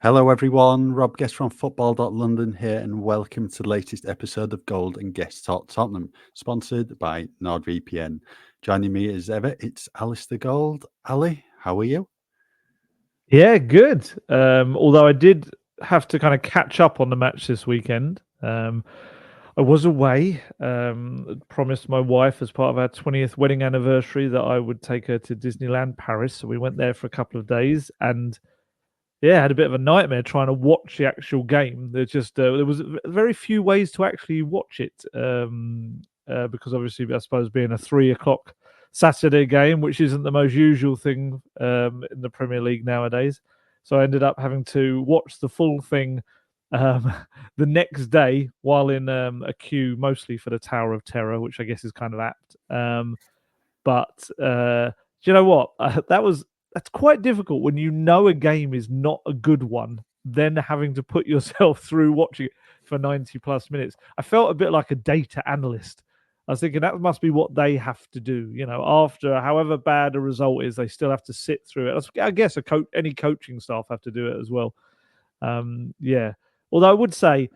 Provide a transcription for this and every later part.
Hello, everyone. Rob Guest from football.london here, and welcome to the latest episode of Gold and Guest Talk Tottenham, sponsored by NordVPN. Joining me as ever, it's Alistair Gold. Ali, how are you? Yeah, good. Although I did have to kind of catch up on the match this weekend. I was away. Promised my wife as part of our 20th wedding anniversary that I would take her to Disneyland Paris. So we went there for a couple of days, and yeah, had a bit of a nightmare trying to watch the actual game. There was very few ways to actually watch it because obviously I suppose being a 3 o'clock Saturday game, which isn't the most usual thing in the Premier League nowadays. So I ended up having to watch the full thing um, the next day while in a queue, mostly for the Tower of Terror, which I guess is kind of apt. But do you know what? That's quite difficult when you know a game is not a good one, then having to put yourself through watching it for 90 plus minutes. I felt a bit like a data analyst. I was thinking that must be what they have to do. After however bad a result is, they still have to sit through it. I guess any coaching staff have to do it as well. Yeah. Although I would say,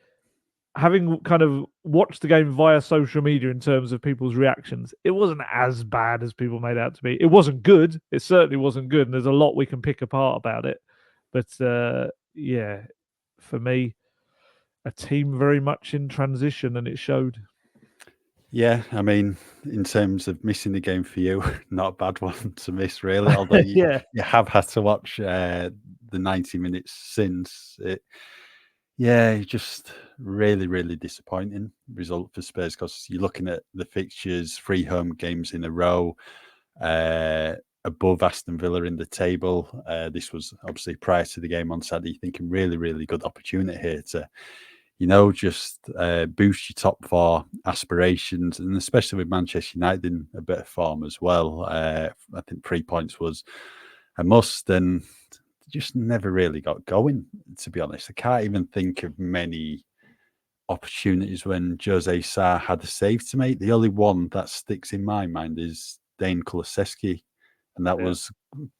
having kind of watched the game via social media in terms of people's reactions, it wasn't as bad as people made out to be. It wasn't good. It certainly wasn't good. And there's a lot we can pick apart about it. But yeah, for me, a team very much in transition, and it showed. Yeah, I mean, in terms of missing the game for you, not a bad one to miss, really. Although you, Yeah. you have had to watch the 90 minutes since it. Yeah, just really, really disappointing result for Spurs because you're looking at the fixtures, 3 home games in a row, above Aston Villa in the table. This was obviously prior to the game on Saturday, thinking really, really good opportunity here to, just boost your top four aspirations, and especially with Manchester United in a bit of form as well. I think 3 points was a must, and just never really got going, to be honest. I can't even think of many opportunities when Jose Sarr had a save to make. The only one that sticks in my mind is Dane Kulusevski, and that was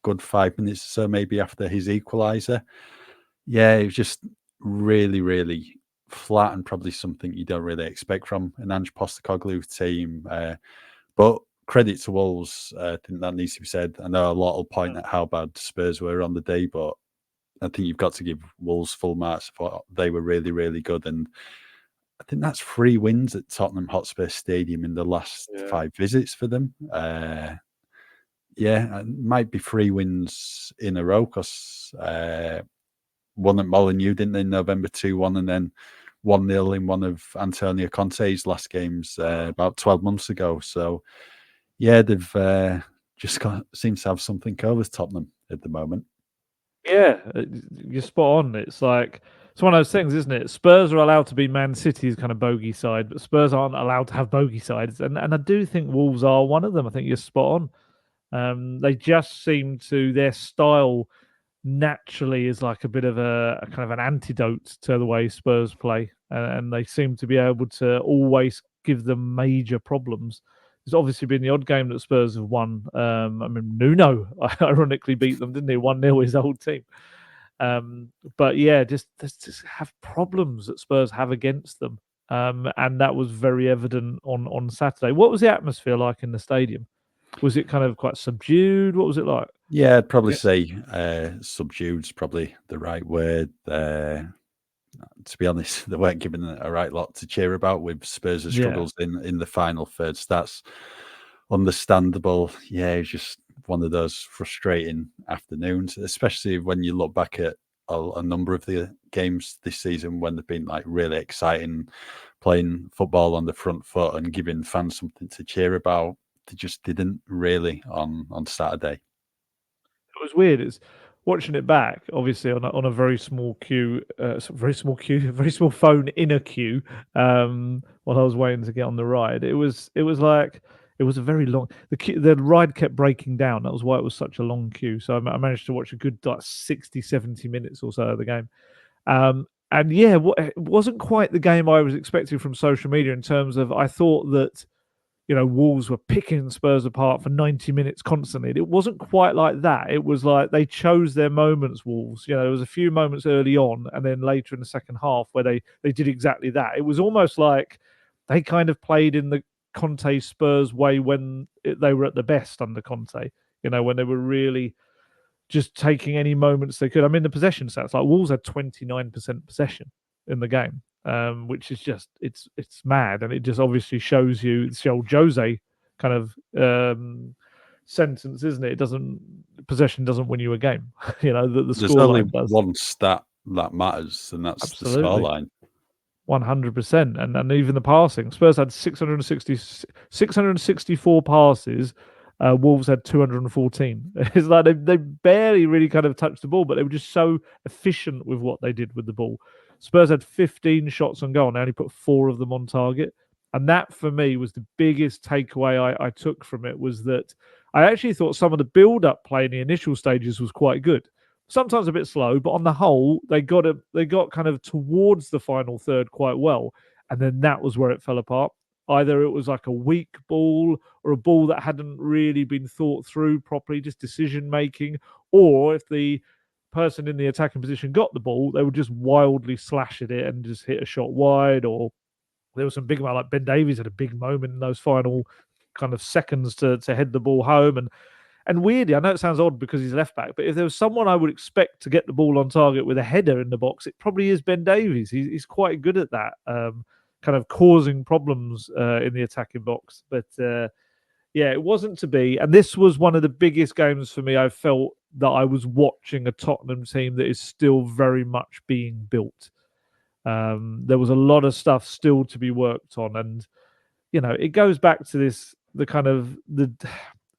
good 5 minutes or so maybe after his equaliser. Yeah, it was just really, really flat, and probably something you don't really expect from an Ange Postecoglou team. But credit to Wolves. I think that needs to be said. I know a lot will point at how bad Spurs were on the day, but I think you've got to give Wolves full marks for they were really, really good. And I think that's 3 wins at Tottenham Hotspur Stadium in the last 5 visits for them. Yeah, it might be 3 wins in a row because one at Molineux, didn't they, in November 2-1, and then 1-0 in one of Antonio Conte's last games about 12 months ago. So, yeah, they've just seems to have something over Tottenham at the moment. Yeah, you're spot on. It's one of those things, isn't it? Spurs are allowed to be Man City's kind of bogey side, but Spurs aren't allowed to have bogey sides. And I do think Wolves are one of them. I think you're spot on. They just seem to, their style naturally is like a bit of a kind of an antidote to the way Spurs play, and they seem to be able to always give them major problems. There's obviously been the odd game that Spurs have won. I mean, Nuno ironically beat them, didn't he? 1-0 his old team. But yeah, just have problems that Spurs have against them. And that was very evident on Saturday. What was the atmosphere like in the stadium? Was it kind of quite subdued? What was it like? Yeah, I'd probably say subdued's probably the right word. To be honest, they weren't given a right lot to cheer about with Spurs' Yeah. struggles in the final third. So that's understandable. Yeah, it's just one of those frustrating afternoons, especially when you look back at a number of the games this season when they've been like really exciting, playing football on the front foot and giving fans something to cheer about. They just didn't really on Saturday. It was weird. It's watching it back, obviously on a very small queue, very small phone in a queue. While I was waiting to get on the ride, it was a very long. The ride kept breaking down. That was why it was such a long queue. So I managed to watch a good 60, 70 minutes or so of the game. And yeah, it wasn't quite the game I was expecting from social media in terms of I thought that Wolves were picking Spurs apart for 90 minutes constantly. It wasn't quite like that. It was like they chose their moments, Wolves. There was a few moments early on and then later in the second half where they did exactly that. It was almost like they kind of played in the Conte Spurs way when they were at the best under Conte, when they were really just taking any moments they could. I mean, the possession stats, like Wolves had 29% possession in the game, which is just it's mad, and it just obviously shows you the old Jose kind of sentence, isn't it? Possession doesn't win you a game. The There's only scoreline does. one stat that matters, and that's Absolutely. the scoreline. 100%, and even the passing. Spurs had 664 passes. Wolves had 214. It's like they barely really kind of touched the ball, but they were just so efficient with what they did with the ball. Spurs had 15 shots on goal. They only put 4 of them on target. And that, for me, was the biggest takeaway I took from it, was that I actually thought some of the build-up play in the initial stages was quite good. Sometimes a bit slow, but on the whole, they got kind of towards the final third quite well. And then that was where it fell apart. Either it was like a weak ball or a ball that hadn't really been thought through properly, just decision making, or if the person in the attacking position got the ball, they would just wildly slash at it and just hit a shot wide. Or there was some big moment, like Ben Davies had a big moment in those final kind of seconds to head the ball home. And weirdly, I know it sounds odd because he's left back, but if there was someone I would expect to get the ball on target with a header in the box, it probably is Ben Davies. He's quite good at that, kind of causing problems in the attacking box. But yeah, it wasn't to be. And this was one of the biggest games for me. I felt that I was watching a Tottenham team that is still very much being built. There was a lot of stuff still to be worked on. And, it goes back to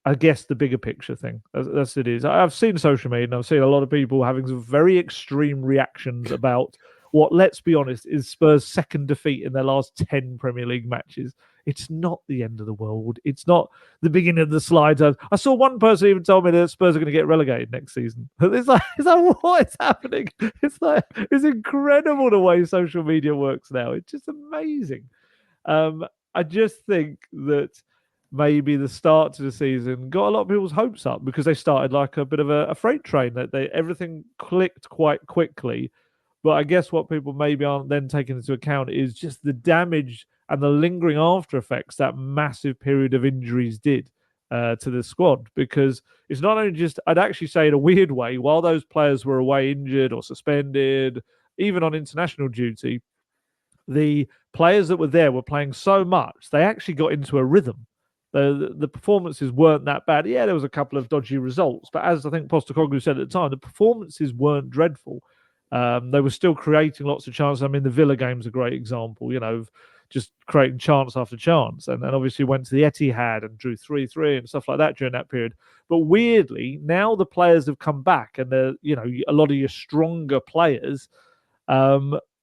I guess the bigger picture thing. That's it is. I've seen social media and I've seen a lot of people having some very extreme reactions about what, let's be honest, is Spurs' second defeat in their last 10 Premier League matches. It's not the end of the world. It's not the beginning of the slide. I saw one person even told me that Spurs are going to get relegated next season. It's like what is happening? It's incredible the way social media works now. It's just amazing. I just think that maybe the start to the season got a lot of people's hopes up because they started like a bit of a freight train, that everything clicked quite quickly. But I guess what people maybe aren't then taking into account is just the damage and the lingering after effects that massive period of injuries did to the squad. Because it's not only just, I'd actually say in a weird way, while those players were away injured or suspended, even on international duty, the players that were there were playing so much, they actually got into a rhythm. The performances weren't that bad. Yeah, there was a couple of dodgy results, but as I think Postecoglou said at the time, the performances weren't dreadful. They were still creating lots of chances. I mean, the Villa game's a great example, of just creating chance after chance. And then obviously went to the Etihad and drew 3-3 and stuff like that during that period. But weirdly, now the players have come back and they're, a lot of your stronger players,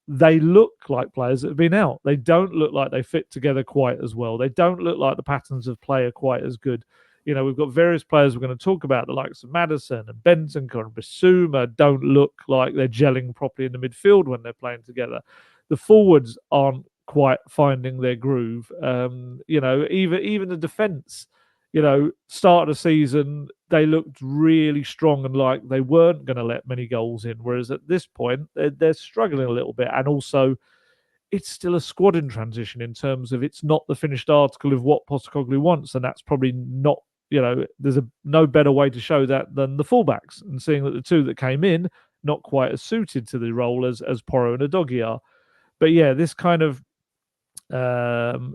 they look like players that have been out. They don't look like they fit together quite as well. They don't look like the patterns of play are quite as good. We've got various players we're going to talk about, the likes of Maddison and Bentancur and Bissouma, don't look like they're gelling properly in the midfield when they're playing together. The forwards aren't quite finding their groove. Even the defence, start of the season, they looked really strong and like they weren't going to let many goals in. Whereas at this point, they're struggling a little bit. And also, it's still a squad in transition in terms of it's not the finished article of what Postecoglou wants. And that's probably not, there's no better way to show that than the fullbacks. And seeing that the two that came in, not quite as suited to the role as Porro and Udogie are. But yeah, this kind of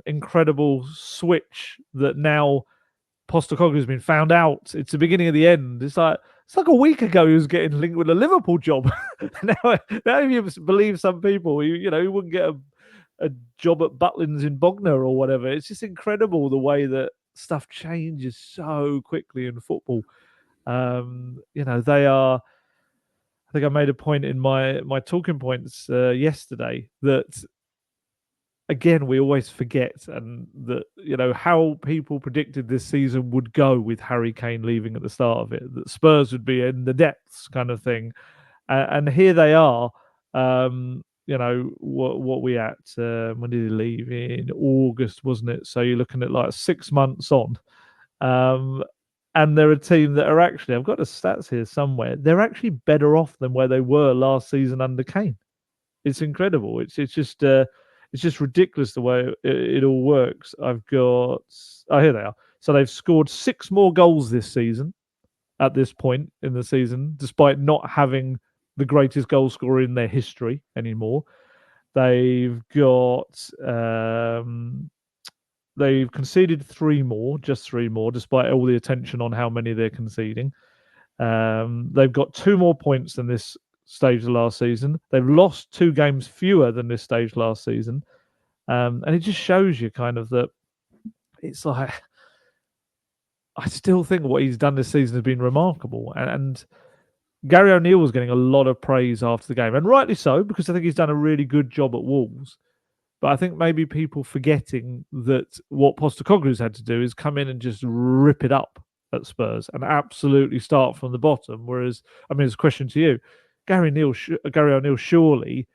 incredible switch that now Postecoglou has been found out. It's the beginning of the end. It's like a week ago he was getting linked with a Liverpool job. now if you believe some people, he wouldn't get a job at Butlins in Bognor or whatever. It's just incredible the way that stuff changes so quickly in football. They are. I think I made a point in my talking points yesterday that, again, we always forget, and that how people predicted this season would go with Harry Kane leaving at the start of it, that Spurs would be in the depths kind of thing, and here they are. what we at? When did he leave? In August, wasn't it? So you're looking at like 6 months on. And they're a team that are actually, I've got the stats here somewhere, they're actually better off than where they were last season under Kane. It's incredible. It's just ridiculous the way it all works. I've got, oh, here they are. So they've scored 6 more goals this season at this point in the season, despite not having the greatest goal scorer in their history anymore. They've got they've conceded 3 more, just 3 more, despite all the attention on how many they're conceding. They've got 2 more points than this stage of last season. They've lost 2 games fewer than this stage last season. And it just shows you kind of that it's like, I still think what he's done this season has been remarkable. And Gary O'Neill was getting a lot of praise after the game, and rightly so, because I think he's done a really good job at Wolves. But I think maybe people forgetting that what Postecoglou's had to do is come in and just rip it up at Spurs and absolutely start from the bottom. Whereas, I mean, it's a question to you, Gary O'Neill, surely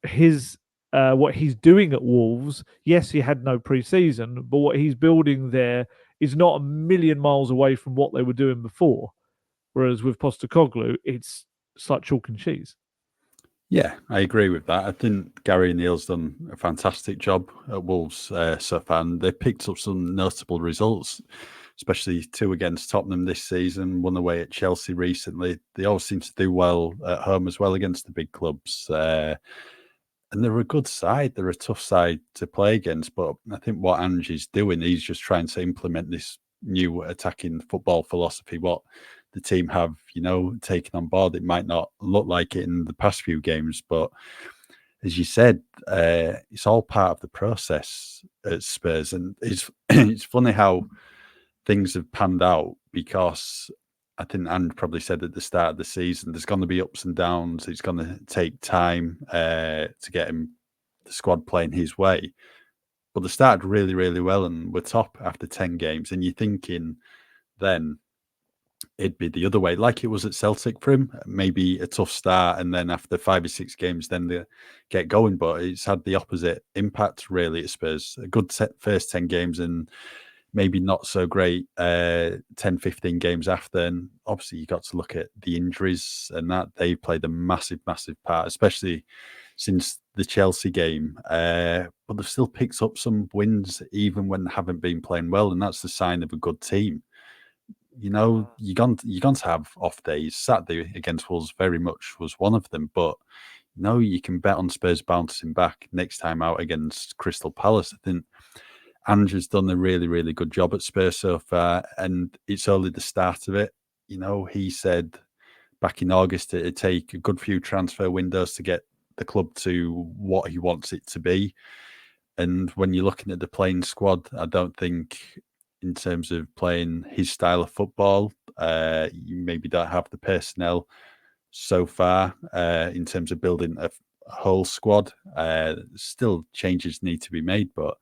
his what he's doing at Wolves, yes, he had no pre-season, but what he's building there is not a million miles away from what they were doing before. Whereas with Postecoglou, it's like chalk and cheese. Yeah, I agree with that. I think Gary O'Neill's done a fantastic job at Wolves so far, and they picked up some notable results, especially 2 against Tottenham this season, 1 away at Chelsea recently. They always seem to do well at home as well against the big clubs. And they're a good side. They're a tough side to play against. But I think what Ange's doing, he's just trying to implement this new attacking football philosophy, what the team have, taken on board. It might not look like it in the past few games, but as you said, it's all part of the process at Spurs. And it's it's funny how things have panned out, because I think Ange probably said at the start of the season, there's going to be ups and downs. It's going to take time to get the squad playing his way. But they started really, really well and were top after 10 games. And you're thinking then it'd be the other way, like it was at Celtic for him. Maybe a tough start, and then after 5 or 6 games, then they get going. But it's had the opposite impact, really, at Spurs. A good first 10 games and maybe not so great 10, 15 games after. And obviously you got to look at the injuries, and that they played a massive, massive part, especially since the Chelsea game. But they've still picked up some wins, even when they haven't been playing well. And that's the sign of a good team. You're going to have off days. Saturday against Wolves very much was one of them. But, you can bet on Spurs bouncing back next time out against Crystal Palace. I think Andrew's done a really, really good job at Spurs so far, and it's only the start of it. He said back in August it'd take a good few transfer windows to get the club to what he wants it to be. And when you're looking at the playing squad, I don't think, in terms of playing his style of football, you maybe don't have the personnel so far in terms of building a whole squad. Still changes need to be made, but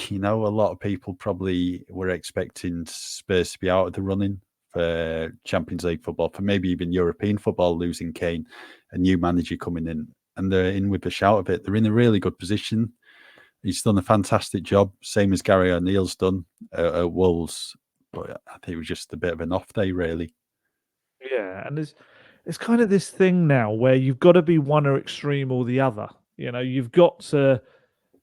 a lot of people probably were expecting Spurs to be out of the running for Champions League football, for maybe even European football, losing Kane, a new manager coming in, and they're in with a shout of it. They're in a really good position. He's done a fantastic job, same as Gary O'Neill's done at Wolves. But I think it was just a bit of an off day, really. Yeah, and there's kind of this thing now where you've got to be one or extreme or the other. You've got to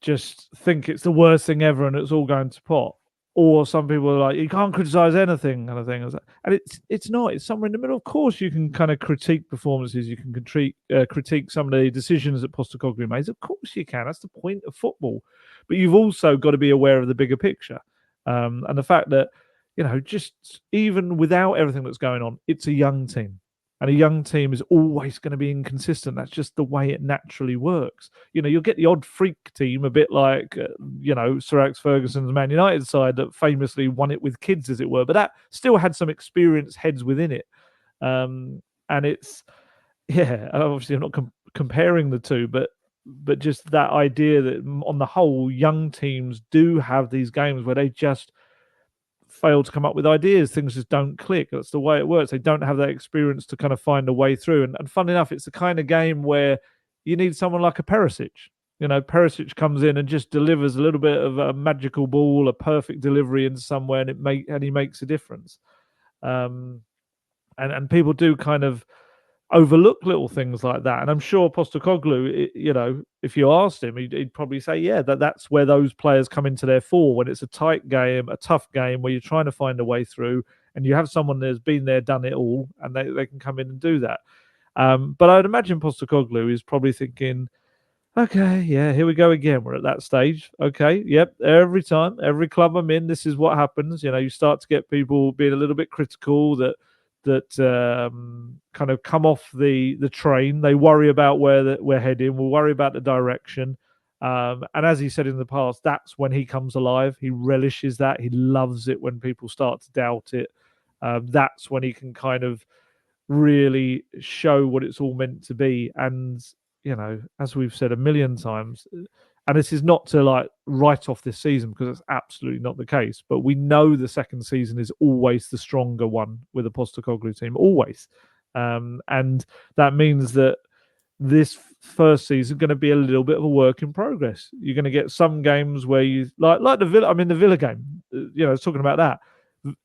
just think it's the worst thing ever and it's all going to pot. Or some people are like, you can't criticize anything, kind of thing. And it's not. It's somewhere in the middle. Of course, you can kind of critique performances. You can critique some of the decisions that Postecoglou makes. Of course, you can. That's the point of football. But you've also got to be aware of the bigger picture, and the fact that just even without everything that's going on, it's a young team. And a young team is always going to be inconsistent. That's just the way it naturally works. You'll get the odd freak team, a bit like, Sir Alex Ferguson's Man United side that famously won it with kids, as it were. But that still had some experienced heads within it. And it's, obviously I'm not comparing the two, but just that idea that on the whole, young teams do have these games where they just fail to come up with ideas. Things just don't click. That's the way it works. They don't have that experience to kind of find a way through. And fun enough, it's the kind of game where, you need someone like a Perisic. Perisic comes in and just delivers a little bit of a magical ball, a perfect delivery into somewhere, and he makes a difference. And people do kind of overlook little things like that. And I'm sure Postecoglou, if you asked him, he'd probably say, yeah, that's where those players come into their fore, when it's a tight game, a tough game, where you're trying to find a way through, and you have someone that's been there, done it all, and they can come in and do that. But I'd imagine Postecoglou is probably thinking, okay, yeah, here we go again. We're at that stage. Okay, yep. Every time, every club I'm in, this is what happens. You start to get people being a little bit critical that kind of come off the train. They worry about where we're heading. We'll worry about the direction. And as he said in the past, that's when he comes alive. He relishes that. He loves it when people start to doubt it. That's when he can kind of really show what it's all meant to be. And as we've said a million times, and this is not to like write off this season, because it's absolutely not the case, but we know the second season is always the stronger one with a Postecoglou team, always. And that means that this first season is going to be a little bit of a work in progress. You're going to get some games where you like the Villa. I mean, the Villa game. Talking about that,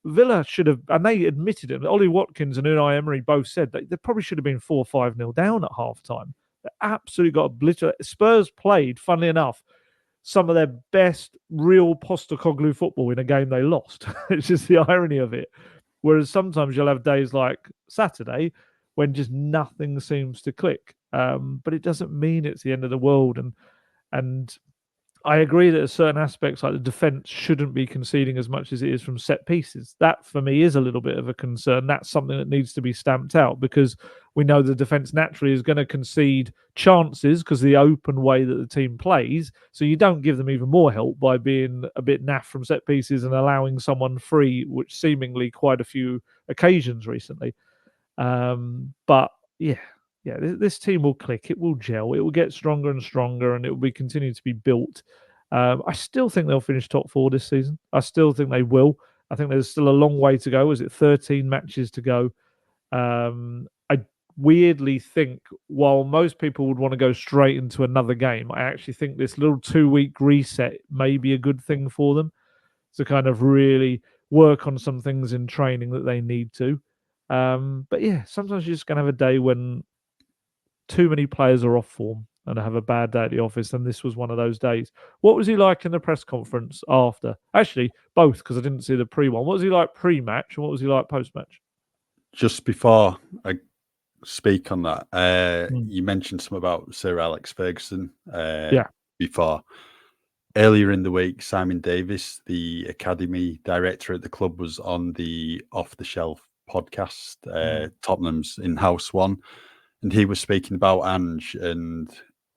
Villa should have, and they admitted it. Ollie Watkins and Unai Emery both said they probably should have been 4-5-0 down at half time. They absolutely got obliterated. Spurs played, funnily enough, some of their best real Postecoglou football in a game they lost. It's just the irony of it. Whereas sometimes you'll have days like Saturday when just nothing seems to click. But it doesn't mean it's the end of the world. And I agree that certain aspects like the defence shouldn't be conceding as much as it is from set pieces. That for me is a little bit of a concern. That's something that needs to be stamped out, because we know the defence naturally is going to concede chances because of the open way that the team plays. So you don't give them even more help by being a bit naff from set pieces and allowing someone free, which seemingly quite a few occasions recently. But yeah, this team will click. It will gel. It will get stronger and stronger, and it will be continuing to be built. I still think they'll finish top 4 this season. I still think they will. I think there's still a long way to go. Is it 13 matches to go? I weirdly think, while most people would want to go straight into another game, I actually think this little 2-week reset may be a good thing for them to kind of really work on some things in training that they need to. But yeah, sometimes you're just going to have a day when too many players are off form and have a bad day at the office, and this was one of those days. What was he like in the press conference after? Actually, both, because I didn't see the pre-one. What was he like pre-match, and what was he like post-match? Just before I speak on that, you mentioned something about Sir Alex Ferguson before. Earlier in the week, Simon Davis, the academy director at the club, was on the Off the Shelf podcast, Tottenham's in-house one, and he was speaking about Ange, and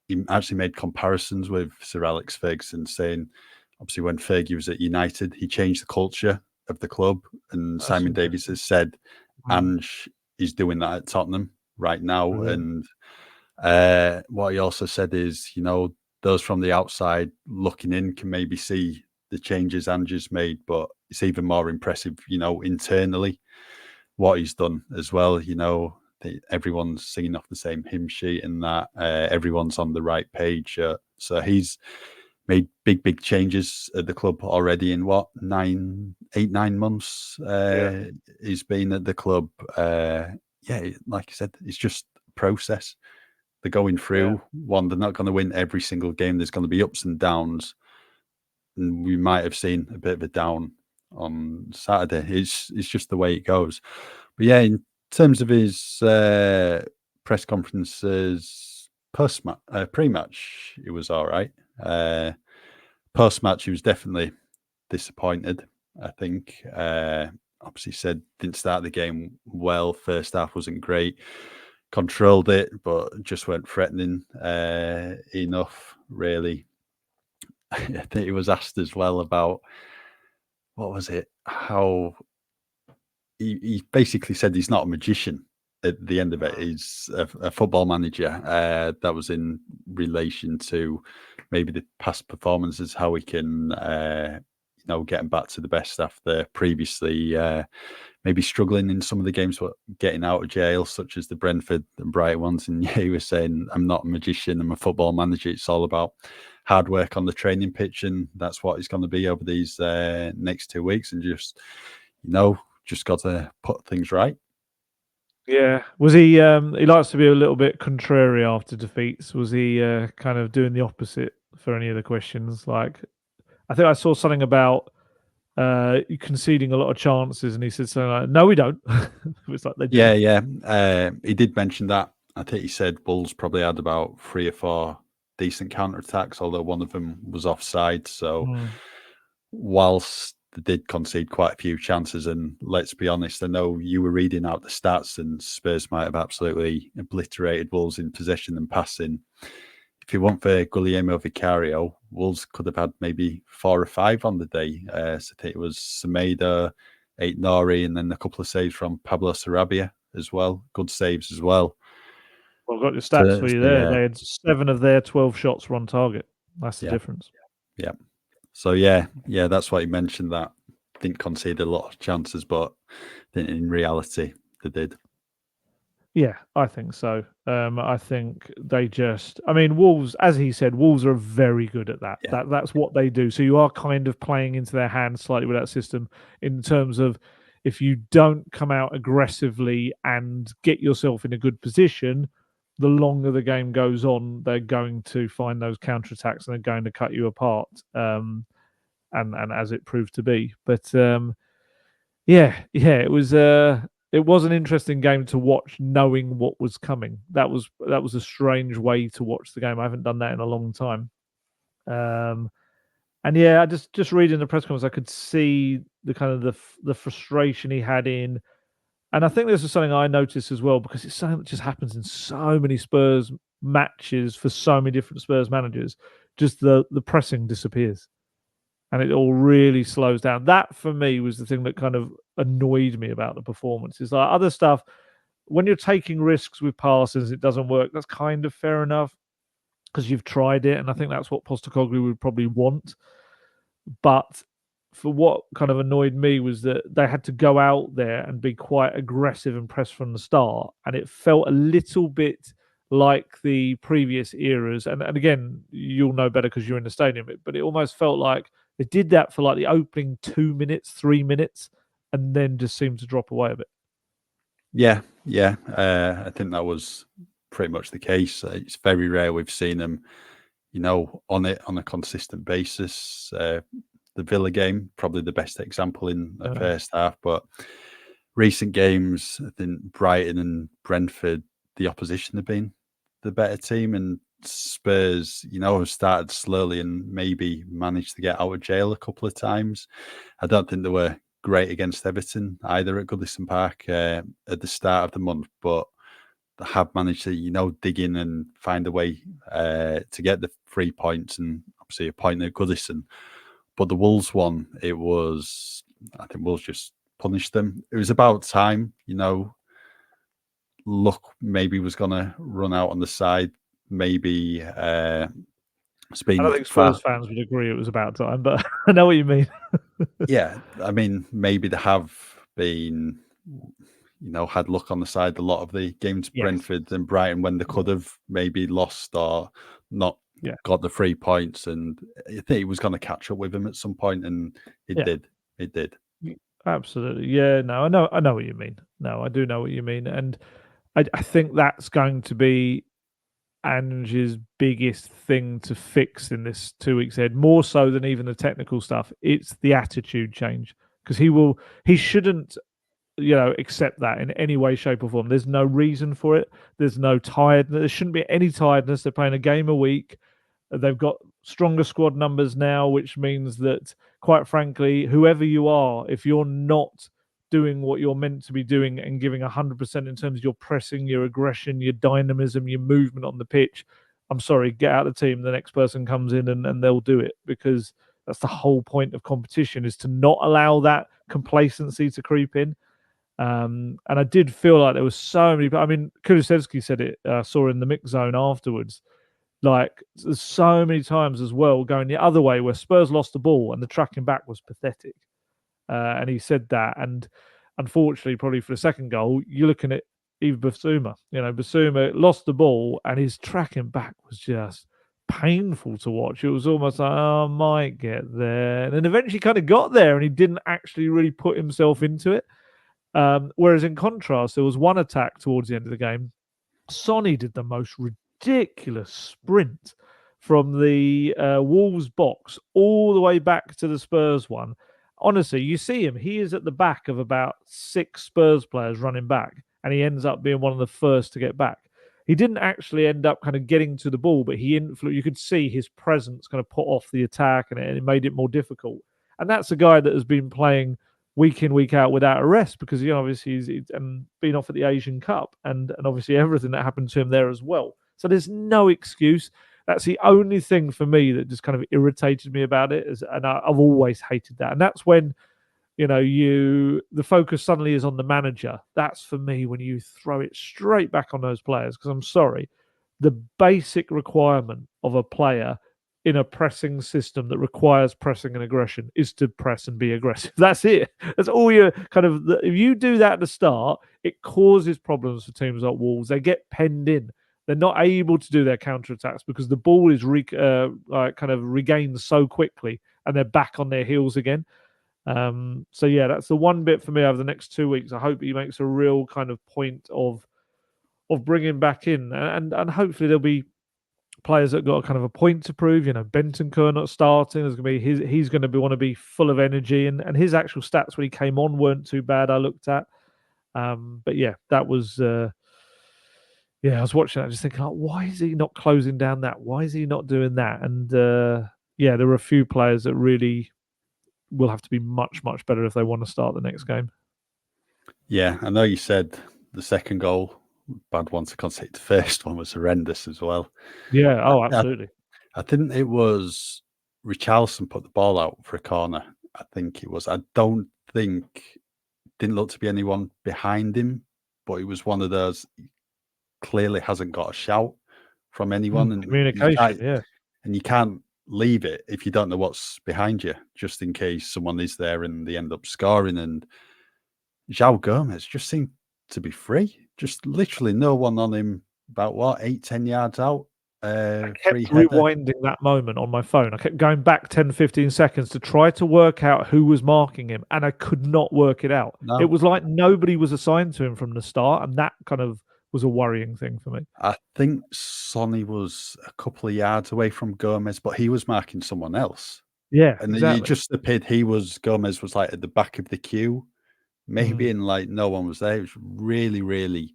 he actually made comparisons with Sir Alex Ferguson, saying, obviously, when Fergie was at United, he changed the culture of the club, and that's Simon Davis has said Ange is doing that at Tottenham right now. Brilliant. And what he also said is, those from the outside looking in can maybe see the changes Ange's made, but it's even more impressive, internally what he's done as well. Everyone's singing off the same hymn sheet, and that everyone's on the right page. So he's made big changes at the club already in 9 months. He's been at the club. Like I said, it's just a process. They're going through one. They're not going to win every single game. There's going to be ups and downs, and we might have seen a bit of a down on Saturday. It's just the way it goes. But yeah, in terms of his press conferences, pre-match, it was all right. Post-match, he was definitely disappointed, I think. Obviously said didn't start the game well. First half wasn't great. Controlled it, but just weren't threatening enough, really. I think he was asked as well about, what was it, how he basically said he's not a magician at the end of it. He's a football manager. That was in relation to maybe the past performances, how we can, get him back to the best after previously maybe struggling in some of the games, but getting out of jail, such as the Brentford and Brighton ones. And yeah, he was saying, I'm not a magician, I'm a football manager. It's all about hard work on the training pitch, and that's what it's going to be over these next 2 weeks. And just, just got to put things right. Yeah. Was he? He likes to be a little bit contrary after defeats. Was he kind of doing the opposite for any of the questions? Like, I think I saw something about conceding a lot of chances, and he said something like, "No, we don't." It was like they do. Yeah. He did mention that. I think he said Wolves probably had about 3 or 4 decent counter attacks, although one of them was offside. So whilst they did concede quite a few chances, and let's be honest, I know you were reading out the stats, and Spurs might have absolutely obliterated Wolves in possession and passing. If it weren't for Guglielmo Vicario, Wolves could have had maybe 4 or 5 on the day. So I think it was Semedo, Nori, and then a couple of saves from Pablo Sarabia as well. Good saves as well. Well, I've got your stats for you there. Yeah. They had 7 of their 12 shots were on target. That's the difference. Yeah. So yeah, that's what he mentioned, that didn't concede a lot of chances, but in reality they did. Yeah, I think so. I think they just, I mean, Wolves, as he said, Wolves are very good at that. Yeah. That's what they do. So you are kind of playing into their hands slightly with that system, in terms of, if you don't come out aggressively and get yourself in a good position, the longer the game goes on, they're going to find those counterattacks and they're going to cut you apart. And as it proved to be. But it was an interesting game to watch, knowing what was coming. That was a strange way to watch the game. I haven't done that in a long time. And yeah, I just reading the press conference, I could see the kind of the frustration he had in. And I think this is something I noticed as well, because it's something that just happens in so many Spurs matches for so many different Spurs managers. Just the pressing disappears, and it all really slows down. That for me was the thing that kind of annoyed me about the performance. Is like other stuff, when you're taking risks with passes, it doesn't work. That's kind of fair enough because you've tried it, and I think that's what Postecoglou would probably want. But for what kind of annoyed me was that they had to go out there and be quite aggressive and press from the start, and it felt a little bit like the previous eras. And again, you'll know better because you're in the stadium, but it almost felt like they did that for like the opening 2 minutes, 3 minutes, and then just seemed to drop away a bit. Yeah. I think that was pretty much the case. It's very rare we've seen them, on it on a consistent basis. The Villa game, probably the best example in the first half, but recent games, I think Brighton and Brentford, the opposition have been the better team, and Spurs, have started slowly and maybe managed to get out of jail a couple of times. I don't think they were great against Everton either at Goodison Park at the start of the month, but they have managed to, dig in and find a way to get the 3 points, and obviously a point at Goodison. But the Wolves one, I think Wolves just punished them. It was about time, luck maybe was going to run out on the side. Maybe it's been I don't think Spurs fans would agree it was about time, but I know what you mean. Yeah, I mean, maybe they have been, had luck on the side a lot of the games, Brentford and Brighton, when they could have maybe lost or not got the 3 points. And I think it was going to catch up with them at some point, and it did. It did. Absolutely. Yeah, no, I know what you mean. No, I do know what you mean. And I think that's going to be Ange's biggest thing to fix in this 2 weeks ahead, more so than even the technical stuff. It's the attitude change, because he shouldn't, accept that in any way, shape, or form. There's no reason for it. There's no tiredness. There shouldn't be any tiredness. They're playing a game a week. They've got stronger squad numbers now, which means that, quite frankly, whoever you are, if you're not doing what you're meant to be doing and giving 100% in terms of your pressing, your aggression, your dynamism, your movement on the pitch, I'm sorry, get out of the team. The next person comes in and they'll do it, because that's the whole point of competition, is to not allow that complacency to creep in. And I did feel like there was so many. I mean, Kulusevski said it. Saw in the mix zone afterwards. Like, there's so many times as well going the other way where Spurs lost the ball and the tracking back was pathetic. And he said that. And unfortunately, probably for the second goal, you're looking at Yves Bissouma. Bissouma lost the ball and his tracking back was just painful to watch. It was almost like, oh, I might get there. And then eventually kind of got there and he didn't actually really put himself into it. Whereas in contrast, there was one attack towards the end of the game. Sonny did the most ridiculous sprint from the Wolves box all the way back to the Spurs one. Honestly, you see him. He is at the back of about 6 Spurs players running back, and he ends up being one of the first to get back. He didn't actually end up kind of getting to the ball, but you could see his presence kind of put off the attack, and it made it more difficult. And that's a guy that has been playing week in, week out without a rest because obviously he's been off at the Asian Cup and obviously everything that happened to him there as well. So there's no excuse. That's the only thing for me that just kind of irritated me about it, and I've always hated that. And that's when the focus suddenly is on the manager. That's for me when you throw it straight back on those players, because I'm sorry, the basic requirement of a player in a pressing system that requires pressing and aggression is to press and be aggressive. That's it. That's all you if you do that at the start, it causes problems for teams like Wolves. They get penned in. They're not able to do their counterattacks because the ball is kind of regained so quickly and they're back on their heels again. So yeah, that's the one bit for me over the next 2 weeks. I hope he makes a real kind of point of bringing back in, and hopefully there'll be players that got kind of a point to prove. Bentancur not starting. There's going to be he's going to want to be full of energy, and his actual stats when he came on weren't too bad. I looked at, but yeah, that was. I was watching that, just thinking, like, why is he not closing down that? Why is he not doing that? And there were a few players that really will have to be much, much better if they want to start the next game. Yeah, I know you said the second goal, bad one to concede. The first one was horrendous as well. Yeah, absolutely. I think it was Richarlison put the ball out for a corner. I think it was. I don't think, didn't look to be anyone behind him, but it was one of those, clearly hasn't got a shout from anyone. And communication, yeah. And you can't leave it if you don't know what's behind you, just in case someone is there and they end up scoring. And João Gomez just seemed to be free. Just literally no one on him about 8-10 yards out. I kept rewinding that moment on my phone. I kept going back 10-15 seconds to try to work out who was marking him, and I could not work it out. No. It was like nobody was assigned to him from the start, and that kind of was a worrying thing for me. I think Sonny was a couple of yards away from Gomez, but he was marking someone else. Yeah, and exactly. It just appeared Gomez was like at the back of the queue, maybe, and like no one was there. It was really, really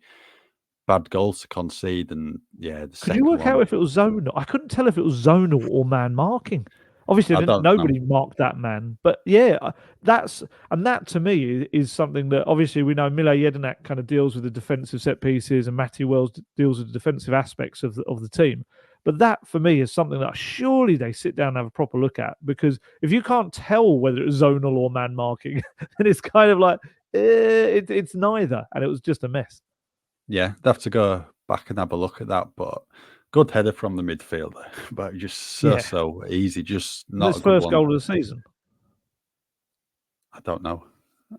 bad goals to concede. And yeah, could you work out if it was zonal? I couldn't tell if it was zonal or man marking. Obviously, nobody marked that man, but yeah, that to me is something that obviously we know Mile Jedinak kind of deals with the defensive set pieces, and Matty Wells deals with the defensive aspects of the team. But that for me is something that surely they sit down and have a proper look at, because if you can't tell whether it's zonal or man marking, then it's kind of like it's neither, and it was just a mess. Yeah, they have to go back and have a look at that, but good header from the midfielder, but just so easy, just not his first goal of the season. I don't know.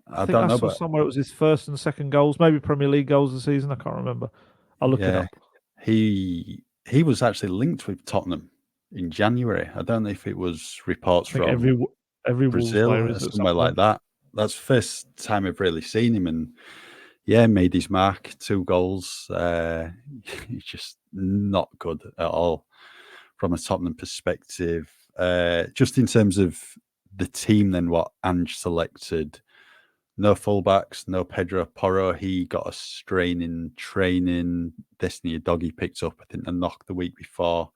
I think I saw somewhere it was his first and second goals, maybe Premier League goals of the season. I can't remember. I'll look it up. He was actually linked with Tottenham in January. I don't know if it was reports from every Brazil or somewhere like that. That's the first time I've really seen him, and made his mark, 2 goals. He's just not good at all from a Tottenham perspective. Just in terms of the team, then what Ange selected, no fullbacks, no Pedro Porro. He got a strain in training. Destiny Udogie picked up, I think, a knock the week before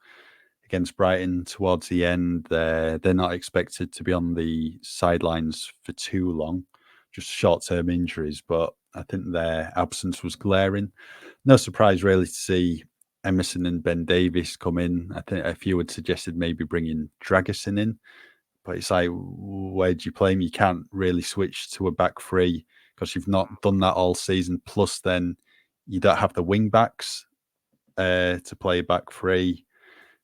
against Brighton towards the end. They're not expected to be on the sidelines for too long, just short-term injuries, but I think their absence was glaring. No surprise really to see Emerson and Ben Davies come in. I think a few had suggested maybe bringing Dragusin in, but it's like, where do you play him? You can't really switch to a back three because you've not done that all season. Plus, then you don't have the wing backs to play back three.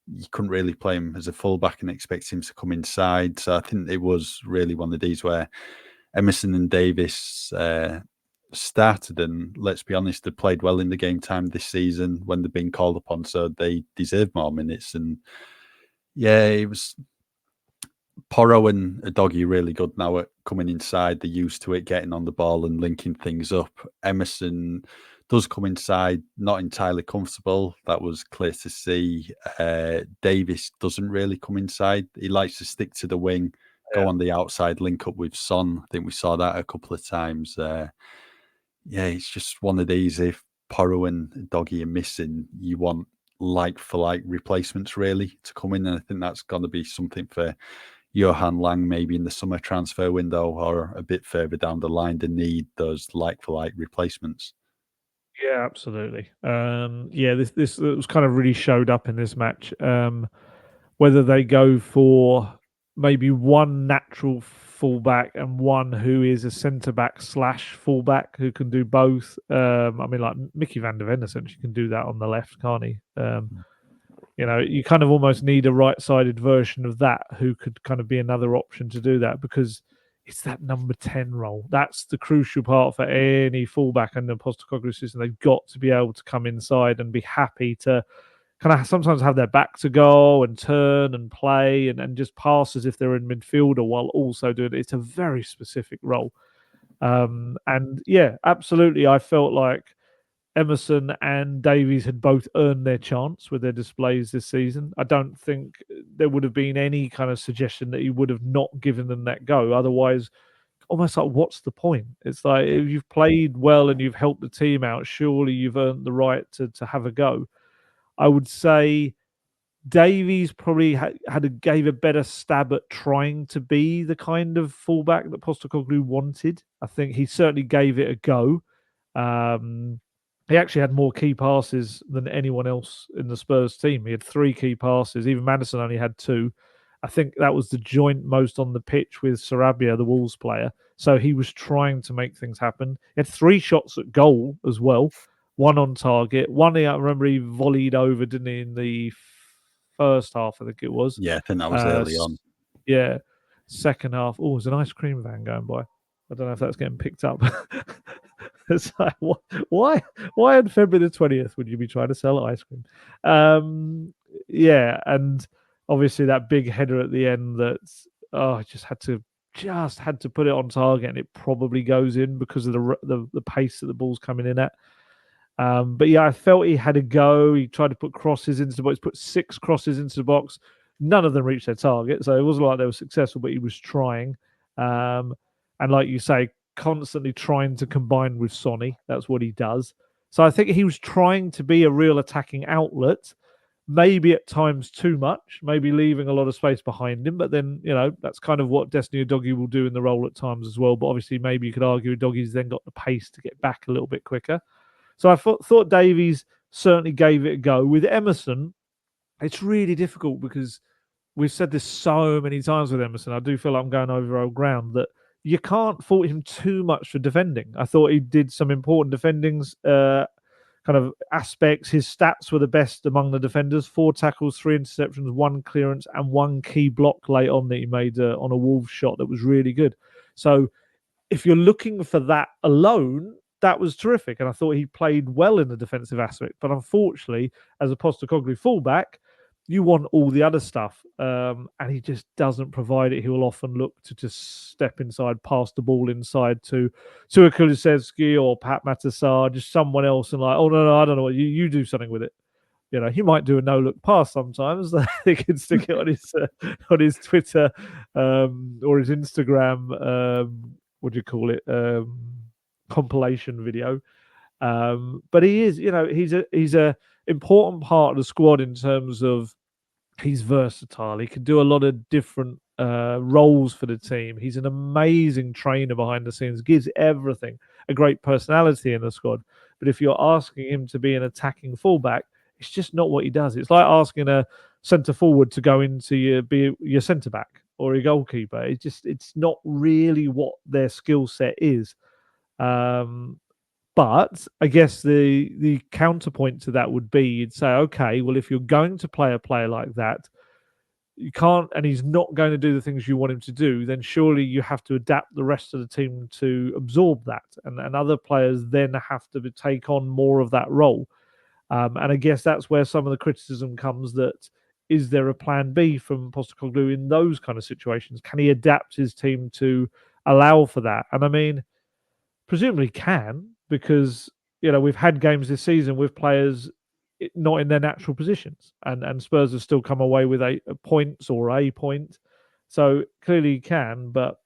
You couldn't really play him as a fullback and expect him to come inside. So I think it was really one of these where Emerson and Davies started, and let's be honest, they played well in the game time this season when they've been called upon, so they deserve more minutes. And yeah, it was Porro and Udogie really good now at coming inside. They're used to it, getting on the ball and linking things up. Emerson does come inside, not entirely comfortable. That was clear to see. Davis doesn't really come inside. He likes to stick to the wing, go on the outside, link up with Son. I think we saw that a couple of times. Yeah, it's just one of these. If Porro and Doggy are missing, you want like for like replacements really to come in, and I think that's going to be something for Johan Lang maybe in the summer transfer window or a bit further down the line. They need those like for like replacements. Yeah, absolutely. Yeah, this was kind of really showed up in this match. Whether they go for maybe one natural fullback and one who is a centre back slash fullback who can do both. I mean, like Mickey van der Ven essentially can do that on the left, can't he? You know, you kind of almost need a right-sided version of that who could kind of be another option to do that, because it's that number 10 role. That's the crucial part for any fullback in the Postecoglou system. They've got to be able to come inside and be happy to kind of sometimes have their back to goal and turn and play and just pass as if they're in midfielder while also doing it. It's a very specific role. And yeah, absolutely. I felt like Emerson and Davies had both earned their chance with their displays this season. I don't think there would have been any kind of suggestion that he would have not given them that go. Otherwise, almost like, what's the point? It's like, if you've played well and you've helped the team out, surely you've earned the right to have a go. I would say Davies probably gave a better stab at trying to be the kind of fullback that Postecoglou wanted. I think he certainly gave it a go. He actually had more key passes than anyone else in the Spurs team. He had 3 key passes. Even Maddison only had 2. I think that was the joint most on the pitch with Sarabia, the Wolves player. So he was trying to make things happen. He had 3 shots at goal as well. 1 on target. 1, I remember he volleyed over, didn't he, in the first half, I think it was. Yeah, I think that was early on. Yeah. Second half. Oh, there's an ice cream van going by. I don't know if that's getting picked up. It's like, why on February the 20th would you be trying to sell ice cream? Yeah, and obviously that big header at the end that just had to put it on target, and it probably goes in because of the pace that the ball's coming in at. But yeah, I felt he had a go. He tried to put crosses into the box, put 6 crosses into the box. None of them reached their target, so it wasn't like they were successful, but he was trying. And like you say, constantly trying to combine with Sonny. That's what he does. So I think he was trying to be a real attacking outlet, maybe at times too much, maybe leaving a lot of space behind him. But then, that's kind of what Destiny Udogie will do in the role at times as well. But obviously, maybe you could argue Udogie's then got the pace to get back a little bit quicker. So I thought Davies certainly gave it a go. With Emerson, it's really difficult because we've said this so many times with Emerson. I do feel like I'm going over old ground, that you can't fault him too much for defending. I thought he did some important defendings, kind of aspects. His stats were the best among the defenders: 4 tackles, 3 interceptions, 1 clearance, and 1 key block late on that he made on a Wolves shot that was really good. So if you're looking for that alone, that was terrific. And I thought he played well in the defensive aspect. But unfortunately, as a Postecoglou fullback, you want all the other stuff. And he just doesn't provide it. He will often look to just step inside, pass the ball inside to a Kulusevski or Pat Matassar, just someone else, and like, oh, no, I don't know what, you do something with it. He might do a no-look pass sometimes. He can stick it on his Twitter or his Instagram. What do you call it? Compilation video. But he is, he's a important part of the squad in terms of he's versatile. He can do a lot of different roles for the team. He's an amazing trainer behind the scenes. Gives everything a great personality in the squad. But if you're asking him to be an attacking fullback, it's just not what he does. It's like asking a centre forward to go into be your centre back or your goalkeeper. It's not really what their skill set is. But I guess the counterpoint to that would be, you'd say, okay, well, if you're going to play a player like that, you can't, and he's not going to do the things you want him to do, then surely you have to adapt the rest of the team to absorb that, and other players then have to take on more of that role. And I guess that's where some of the criticism comes, that is there a plan B from Postecoglou in those kind of situations? Can he adapt his team to allow for that? And I mean, presumably can, because we've had games this season with players not in their natural positions, and Spurs have still come away with points or a point. So clearly he can, but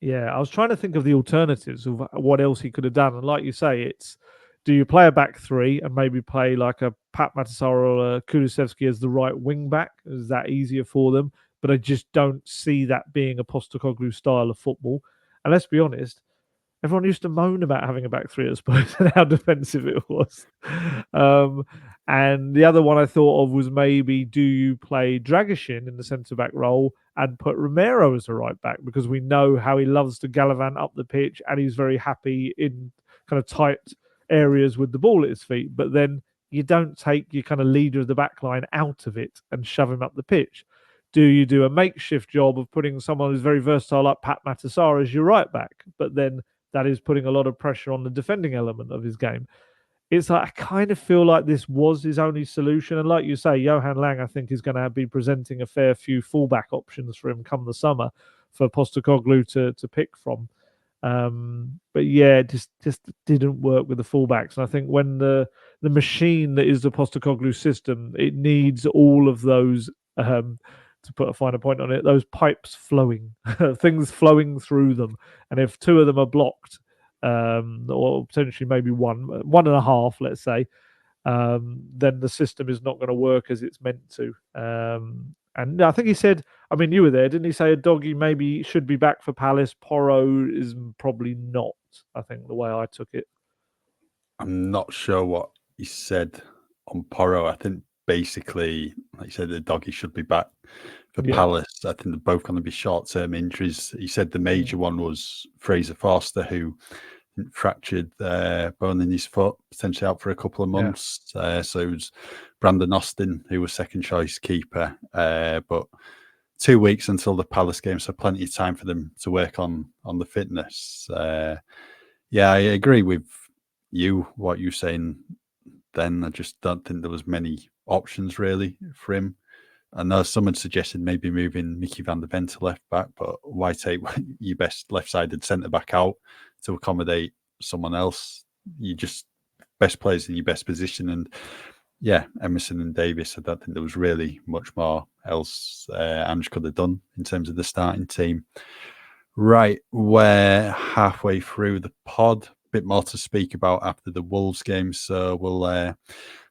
yeah, I was trying to think of the alternatives of what else he could have done. And like you say, it's, do you play a back three and maybe play like a Pat Matasar or a Kulusevski as the right wing back? Is that easier for them? But I just don't see that being a Postecoglou style of football. And let's be honest, everyone used to moan about having a back three at Spurs and how defensive it was. And the other one I thought of was, maybe do you play Dragishin in the centre back role and put Romero as a right back, because we know how he loves to gallivant up the pitch and he's very happy in kind of tight areas with the ball at his feet. But then you don't take your kind of leader of the back line out of it and shove him up the pitch. Do you do a makeshift job of putting someone who's very versatile like Pat Matasar as your right back, but then that is putting a lot of pressure on the defending element of his game? It's like, I kind of feel like this was his only solution. And like you say, Johan Lang, I think, is going to be presenting a fair few fullback options for him come the summer for Postecoglou to pick from. But yeah, it just didn't work with the fullbacks. And I think when the machine that is the Postecoglou system, it needs all of those, to put a finer point on it, those pipes flowing, things flowing through them. And if two of them are blocked, or potentially maybe one and a half, let's say, then the system is not going to work as it's meant to. And I think he said, I mean, you were there, didn't he say Doggy maybe should be back for Palace? Porro is probably not, I think, the way I took it. I'm not sure what he said on Porro. I think basically, like you said, the Doggy should be back for Palace. I think they're both going to be short-term injuries. He said the major one was Fraser Forster, who fractured bone in his foot, potentially out for a couple of months. So it was Brandon Austin, who was second choice keeper. But 2 weeks until the Palace game, so plenty of time for them to work on the fitness. Yeah, I agree with you, what you're saying then. I just don't think there was many options really for him. I know someone suggested maybe moving Mickey van der Ven to left back, but why take your best left-sided centre-back out to accommodate someone else? You just best players in your best position. And yeah, Emerson and Davis, I don't think there was really much more else Ange could have done in terms of the starting team. Right, we're halfway through the pod. A bit more to speak about after the Wolves game, so we'll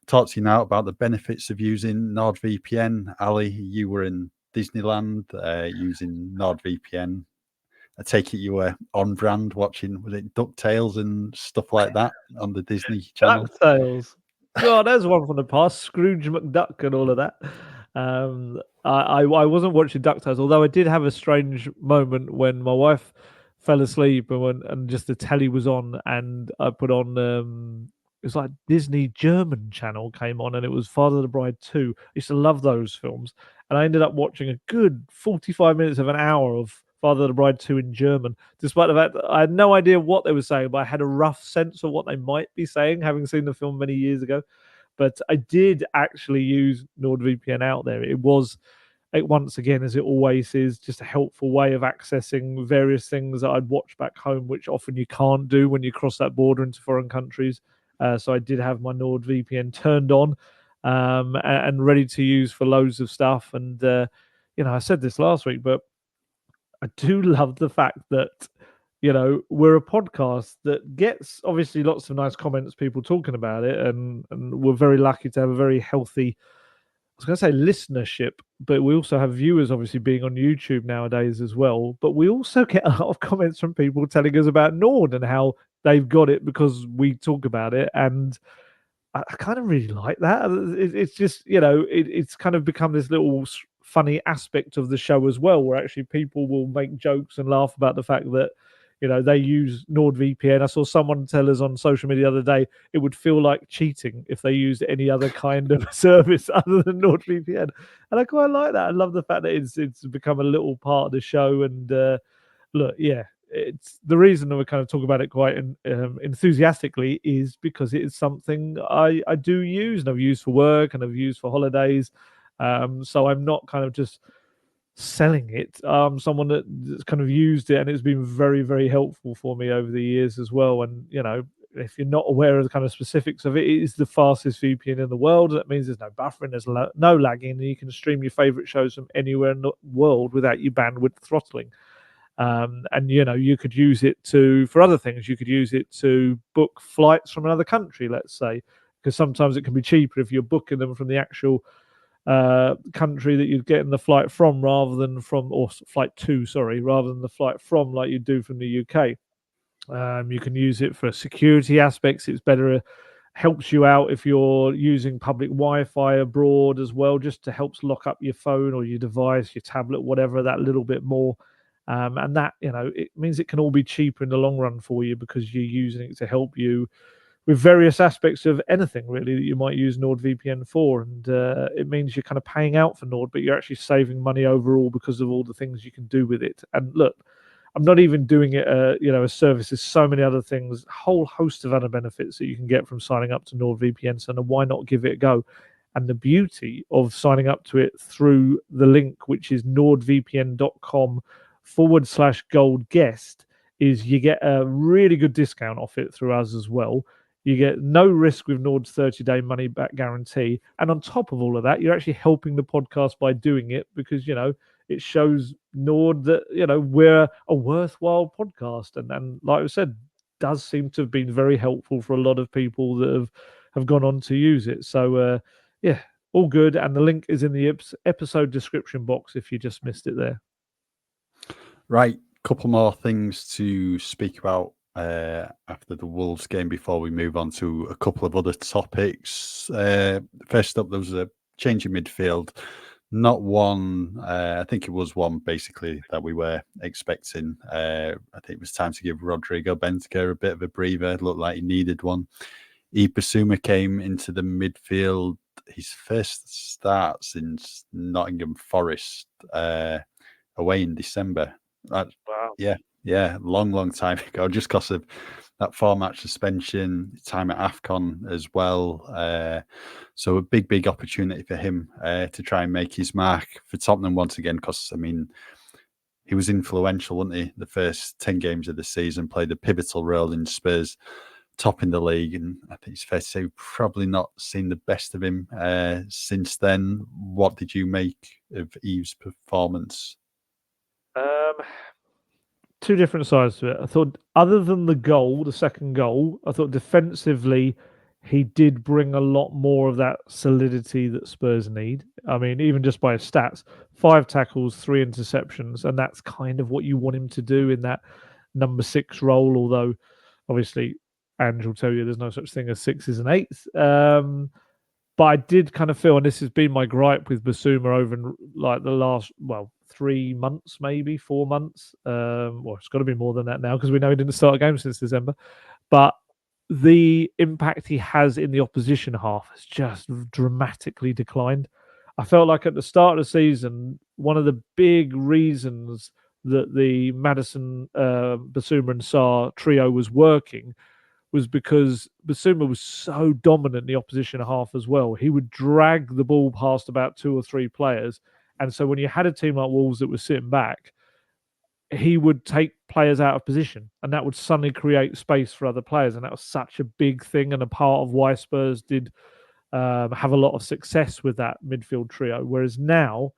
talk to you now about the benefits of using NordVPN. Ali, you were in Disneyland using NordVPN. I take it you were on brand watching, was it DuckTales and stuff like that on the Disney Channel? DuckTales. God, there's one from the past. Scrooge McDuck and all of that. I wasn't watching DuckTales, although I did have a strange moment when my wife fell asleep and just the telly was on, and I put on it was like Disney German channel came on, and it was Father of the Bride 2. I used to love those films, and I ended up watching a good 45 minutes of an hour of Father of the Bride 2 in German, despite the fact that I had no idea what they were saying, but I had a rough sense of what they might be saying, having seen the film many years ago. But I did actually use NordVPN out there. It was, once again, as it always is, just a helpful way of accessing various things that I'd watch back home, which often you can't do when you cross that border into foreign countries. So I did have my NordVPN turned on and ready to use for loads of stuff. And, I said this last week, but I do love the fact that, we're a podcast that gets obviously lots of nice comments, people talking about it, and we're very lucky to have a very healthy, I was going to say listenership, but we also have viewers obviously being on YouTube nowadays as well. But we also get a lot of comments from people telling us about Nord and how they've got it because we talk about it. And I kind of really like that. It's just, it's kind of become this little funny aspect of the show as well, where actually people will make jokes and laugh about the fact that, they use NordVPN. I saw someone tell us on social media the other day it would feel like cheating if they used any other kind of service other than NordVPN, and I quite like that. I love the fact that it's become a little part of the show. And look, yeah, it's the reason that we're kind of talking about it quite enthusiastically is because it is something I do use, and I've used for work and I've used for holidays. So I'm not kind of just selling it. Someone that's kind of used it, and it's been very, very helpful for me over the years as well. And if you're not aware of the kind of specifics of it, it is the fastest VPN in the world. That means there's no buffering, there's no lagging, and you can stream your favorite shows from anywhere in the world without your bandwidth throttling. And you could use it for other things. You could use it to book flights from another country, let's say, because sometimes it can be cheaper if you're booking them from the actual country that you're getting the flight from, rather than from, or flight to, sorry, rather than the flight from, like you do from the UK. You can use it for security aspects. It's better, helps you out if you're using public Wi-Fi abroad as well, just to helps lock up your phone or your device, your tablet, whatever, that little bit more. And that, it means it can all be cheaper in the long run for you, because you're using it to help you with various aspects of anything really that you might use NordVPN for. And it means you're kind of paying out for Nord, but you're actually saving money overall because of all the things you can do with it. And look, I'm not even doing it, a service. There's so many other things, a whole host of other benefits that you can get from signing up to NordVPN. So why not give it a go? And the beauty of signing up to it through the link, which is nordvpn.com/gold guest, is you get a really good discount off it through us as well. You get no risk with Nord's 30-day money-back guarantee. And on top of all of that, you're actually helping the podcast by doing it, because, it shows Nord that, we're a worthwhile podcast. And like I said, does seem to have been very helpful for a lot of people that have gone on to use it. So, yeah, all good. And the link is in the episode description box if you just missed it there. Right. Couple more things to speak about after the Wolves game before we move on to a couple of other topics. First up, there was a change in midfield. Not one, I think it was one basically that we were expecting. I think it was time to give Rodrigo Bentancur a bit of a breather. It looked like he needed one. Bissouma came into the midfield. His first start since Nottingham Forest away in December. Wow. Yeah, long time ago, just because of that 4-match suspension, time at AFCON as well. So a big opportunity for him to try and make his mark for Tottenham once again, because, he was influential, wasn't he? The first 10 games of the season, played a pivotal role in Spurs topping the league, and I think it's fair to say we've probably not seen the best of him since then. What did you make of Yves' performance? Two different sides to it. I thought, other than the second goal, I thought defensively he did bring a lot more of that solidity that Spurs need. I mean, even just by his stats, 5 tackles, 3 interceptions, and that's kind of what you want him to do in that number 6 role. Although, obviously, Ange will tell you there's no such thing as 6s and 8s. But I did kind of feel, and this has been my gripe with Bissouma over like the last, 3 months, maybe 4 months. Well, it's got to be more than that now, because we know he didn't start a game since December. But the impact he has in the opposition half has just dramatically declined. I felt like at the start of the season, one of the big reasons that the Maddison, Bissouma and Sarr trio was working was because Bissouma was so dominant in the opposition half as well. He would drag the ball past about 2 or 3 players. And so when you had a team like Wolves that was sitting back, he would take players out of position, and that would suddenly create space for other players. And that was such a big thing, and a part of why Spurs did have a lot of success with that midfield trio. Whereas now,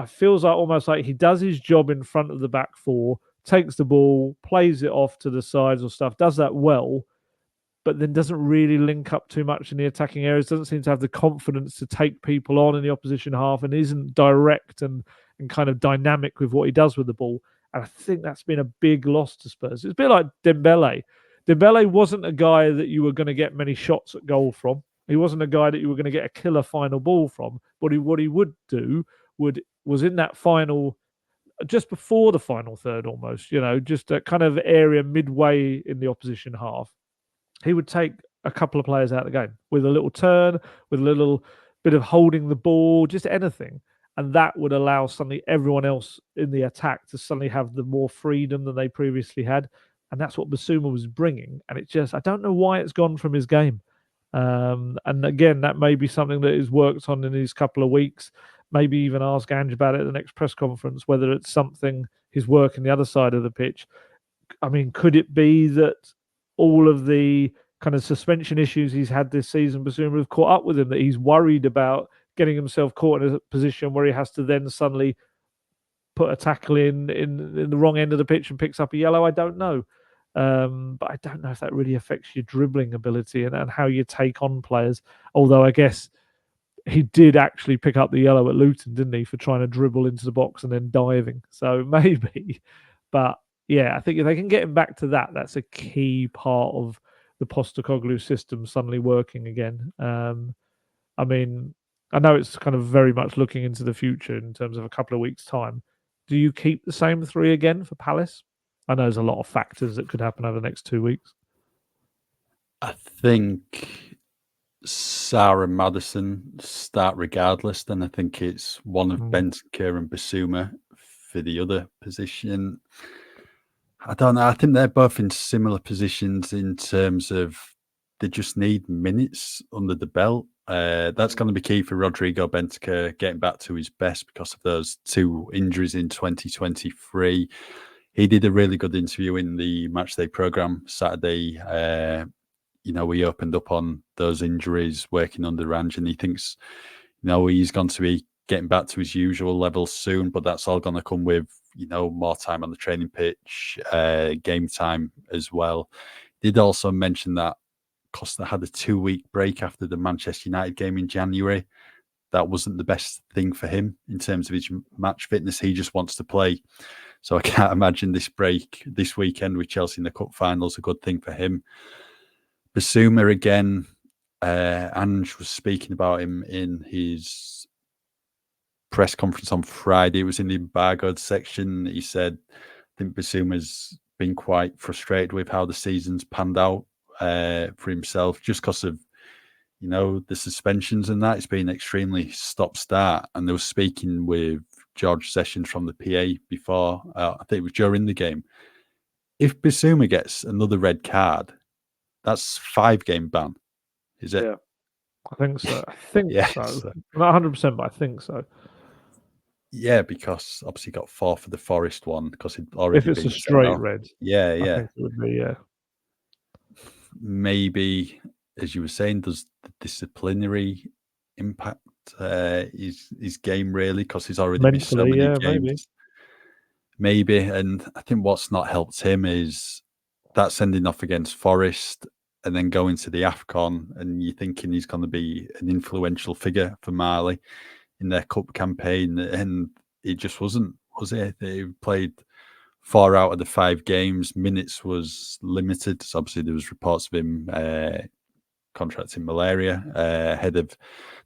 feels like almost like he does his job in front of the back 4, takes the ball, plays it off to the sides or stuff, does that well, but then doesn't really link up too much in the attacking areas, doesn't seem to have the confidence to take people on in the opposition half, and isn't direct and kind of dynamic with what he does with the ball. And I think that's been a big loss to Spurs. It's a bit like Dembele. Dembele wasn't a guy that you were going to get many shots at goal from. He wasn't a guy that you were going to get a killer final ball from. But what he would do was in that final just before the final third almost, just a kind of area midway in the opposition half, he would take a couple of players out of the game with a little turn, with a little bit of holding the ball, just anything. And that would allow suddenly everyone else in the attack to suddenly have the more freedom than they previously had. And that's what Basuma was bringing. And I don't know why it's gone from his game. And again, that may be something that is worked on in these couple of weeks. Maybe even ask Ange about it at the next press conference, whether it's something his work in the other side of the pitch. I mean, could it be that all of the kind of suspension issues he's had this season, Basuma, have caught up with him, that he's worried about getting himself caught in a position where he has to then suddenly put a tackle in the wrong end of the pitch and picks up a yellow? I don't know. But I don't know if that really affects your dribbling ability and how you take on players. Although I guess he did actually pick up the yellow at Luton, didn't he, for trying to dribble into the box and then diving. So maybe. But yeah, I think if they can get him back to that, that's a key part of the Postecoglou system suddenly working again. I mean, I know it's kind of very much looking into the future in terms of a couple of weeks' time. Do you keep the same three again for Palace? I know there's a lot of factors that could happen over the next 2 weeks. I think Sarr and Maddison start regardless. Then I think it's one of Bentancur and Basuma for the other position. I don't know. I think they're both in similar positions in terms of they just need minutes under the belt. That's going to be key for Rodrigo Bentancur getting back to his best because of those 2 injuries in 2023. He did a really good interview in the Matchday programme Saturday. We opened up on those injuries working under Ange, and he thinks, he's going to be getting back to his usual levels soon, but that's all going to come with, more time on the training pitch, game time as well. He did also mention that Costa had a 2-week break after the Manchester United game in January. That wasn't the best thing for him in terms of his match fitness. He just wants to play. So I can't imagine this break this weekend with Chelsea in the cup final is a good thing for him. Basuma again, Ange was speaking about him in his press conference on Friday. It was in the embargoed section. He said, I think Basuma's been quite frustrated with how the season's panned out for himself, just because of, the suspensions and that. It's been extremely stop-start. And they were speaking with George Sessions from the PA before, I think it was during the game. If Basuma gets another red card, that's 5-game ban, is it? Yeah, I think so. I think so. Not 100%, but I think so. Yeah, because obviously he got 4 for the Forest one because he'd already if it's been a straight off. red. Yeah. I think it would be, yeah. Maybe, as you were saying, does the disciplinary impact his game really? Because he's already missed so many games. Maybe. And I think what's not helped him is that sending off against Forest and then going to the AFCON, and you're thinking he's going to be an influential figure for Mali in their cup campaign, and it just wasn't, was it? They played 4 out of the 5 games. Minutes was limited. So obviously there was reports of him contracting malaria ahead of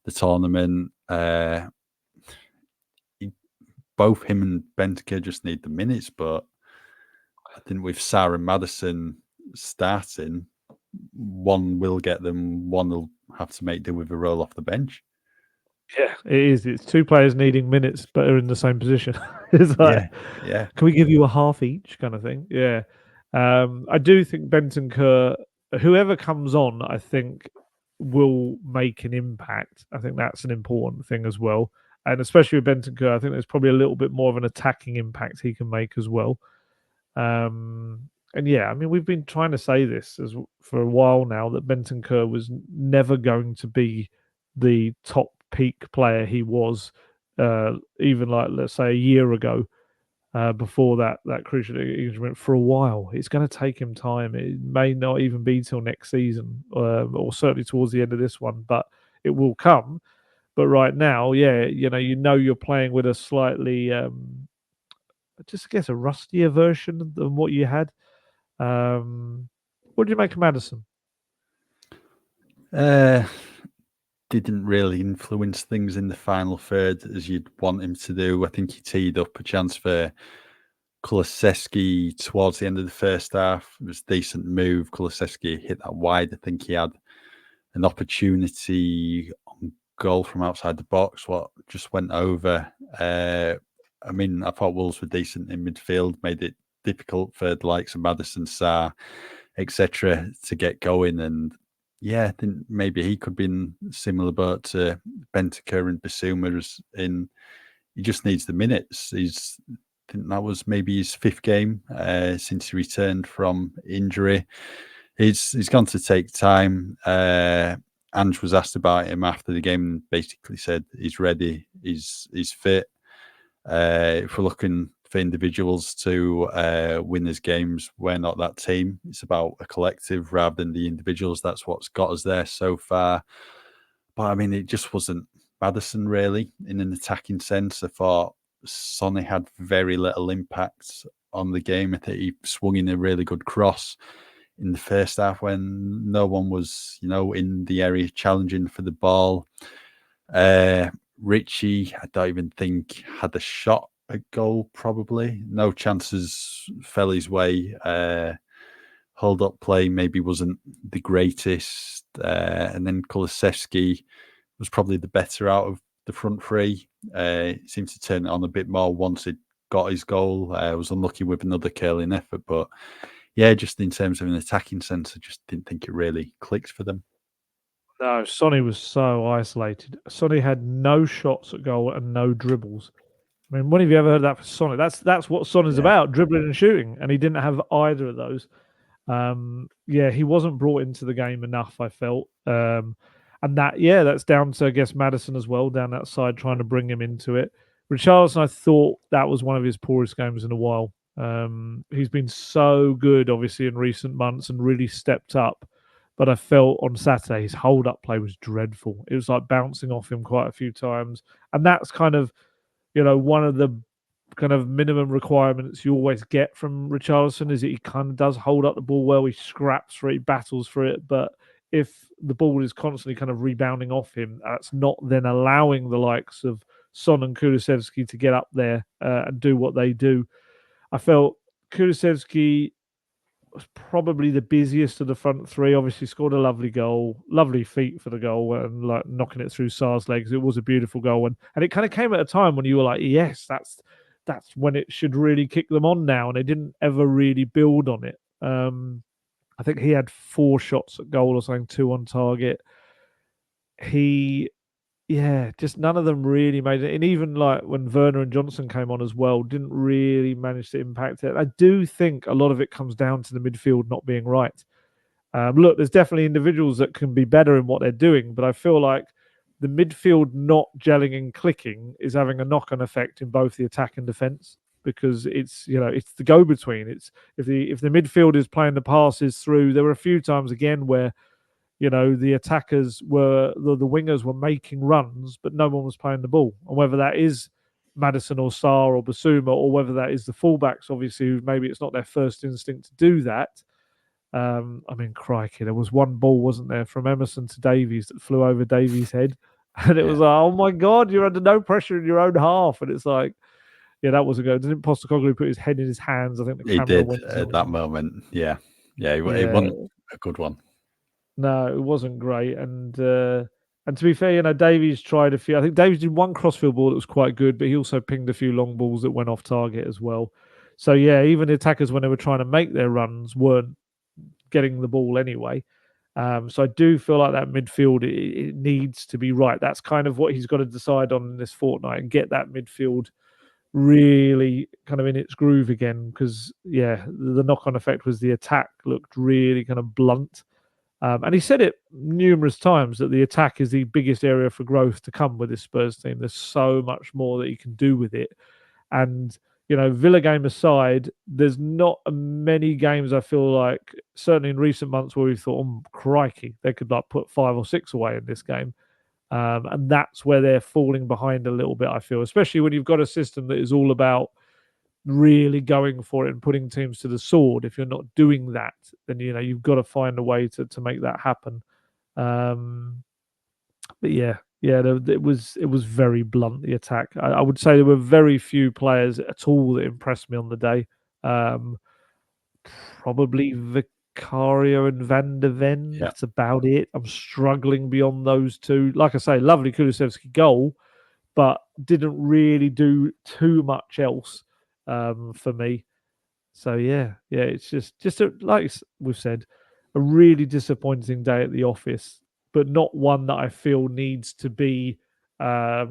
the tournament. Both him and Bentancur just need the minutes, but I think with Sarr and Maddison starting, one will get them, one will have to make do with a roll off the bench. Yeah, it is. It's 2 players needing minutes, but are in the same position. It's like, yeah. Can we give you a half each kind of thing? Yeah. I do think Bentancur, whoever comes on, I think will make an impact. I think that's an important thing as well. And especially with Bentancur, I think there's probably a little bit more of an attacking impact he can make as well. And yeah, I mean, we've been trying to say this for a while now, that Bentancur was never going to be the top peak player he was, even like, let's say, a year ago, before that crucial injury. For a while, it's going to take him time. It may not even be till next season, or certainly towards the end of this one, but it will come. But right now, yeah, you're playing with a slightly, just I guess, a rustier version than what you had. What do you make of Maddison? didn't really influence things in the final third as you'd want him to do. I think he teed up a chance for Kulusevski towards the end of the first half. It was a decent move. Kulusevski hit that wide. I think he had an opportunity on goal from outside the box, what just went over. I mean, I thought Wolves were decent in midfield, made it difficult for the likes of Maddison, Sarr, etc., to get going. And yeah, I think maybe he could be in similar boat to Bentancur and Bissouma in. He just needs the minutes. I think that was maybe his fifth game since he returned from injury. He's going to take time. Ange was asked about him after the game and basically said he's ready, he's fit. If we're looking for individuals to win his games, we're not that team. It's about a collective rather than the individuals. That's what's got us there so far. But I mean, it just wasn't Maddison really in an attacking sense. I thought Sonny had very little impact on the game. I think he swung in a really good cross in the first half when no one was, in the area challenging for the ball. Richie, I don't even think had a shot at goal, probably. No chances fell his way. Hold up play maybe wasn't the greatest. And then Kulusevski was probably the better out of the front three. Seemed to turn it on a bit more once he got his goal. Was unlucky with another curling effort, but yeah, just in terms of an attacking sense, I just didn't think it really clicked for them. No, Sonny was so isolated. Sonny had no shots at goal and no dribbles. I mean, when have you ever heard that for Sonny? That's what Sonny's about, dribbling and shooting, and he didn't have either of those. He wasn't brought into the game enough, I felt. And that's down to, I guess, Maddison as well, down that side, trying to bring him into it. Richarlison, I thought that was one of his poorest games in a while. He's been so good, obviously, in recent months and really stepped up. But I felt on Saturday his hold-up play was dreadful. It was like bouncing off him quite a few times. And that's kind of, one of the kind of minimum requirements you always get from Richarlison is that he kind of does hold up the ball well. He scraps for it, he battles for it. But if the ball is constantly kind of rebounding off him, that's not then allowing the likes of Son and Kulusevski to get up there and do what they do. I felt Kulusevski was probably the busiest of the front three. Obviously, scored a lovely goal, lovely feet for the goal, and like knocking it through Sarr's legs. It was a beautiful goal, and it kind of came at a time when you were like, yes, that's when it should really kick them on now, and they didn't ever really build on it. I think he had 4 shots at goal or something, 2 on target. Just none of them really made it. And even like when Werner and Johnson came on as well, didn't really manage to impact it. I do think a lot of it comes down to the midfield not being right. Look, there's definitely individuals that can be better in what they're doing, but I feel like the midfield not gelling and clicking is having a knock-on effect in both the attack and defence because it's the go-between. It's if the midfield is playing the passes through. There were a few times again where the attackers were the wingers were making runs, but no one was playing the ball. And whether that is Maddison or Sarr or Bissouma, or whether that is the fullbacks, obviously, who maybe it's not their first instinct to do that. I mean, crikey, there was one ball, wasn't there, from Emerson to Davies that flew over Davies' head. And it was like, oh my God, you're under no pressure in your own half. And it's like, that wasn't good. Didn't Postecoglou put his head in his hands? I think the He camera did went at that moment. Yeah. It yeah. wasn't a good one. No, it wasn't great. And to be fair, Davies tried a few. I think Davies did one crossfield ball that was quite good, but he also pinged a few long balls that went off target as well. So yeah, even the attackers when they were trying to make their runs weren't getting the ball anyway. So I do feel like that midfield it needs to be right. That's kind of what he's got to decide on in this fortnight and get that midfield really kind of in its groove again. Because the knock-on effect was the attack looked really kind of blunt. And he said it numerous times that the attack is the biggest area for growth to come with this Spurs team. There's so much more that he can do with it. And, Villa game aside, there's not many games I feel like, certainly in recent months, where we thought, oh, crikey, they could like put 5 or 6 away in this game. And that's where they're falling behind a little bit, I feel, especially when you've got a system that is all about really going for it and putting teams to the sword. If you're not doing that, then you've got to find a way to make that happen. But yeah, it was very blunt, the attack. I would say there were very few players at all that impressed me on the day. Um, Probably Vicario and Van der Ven. Yeah. That's about it. I'm struggling beyond those two. Like I say, lovely Kulusevski goal, but didn't really do too much else for me. So yeah, it's just like we've said, a really disappointing day at the office, but not one that I feel needs to be a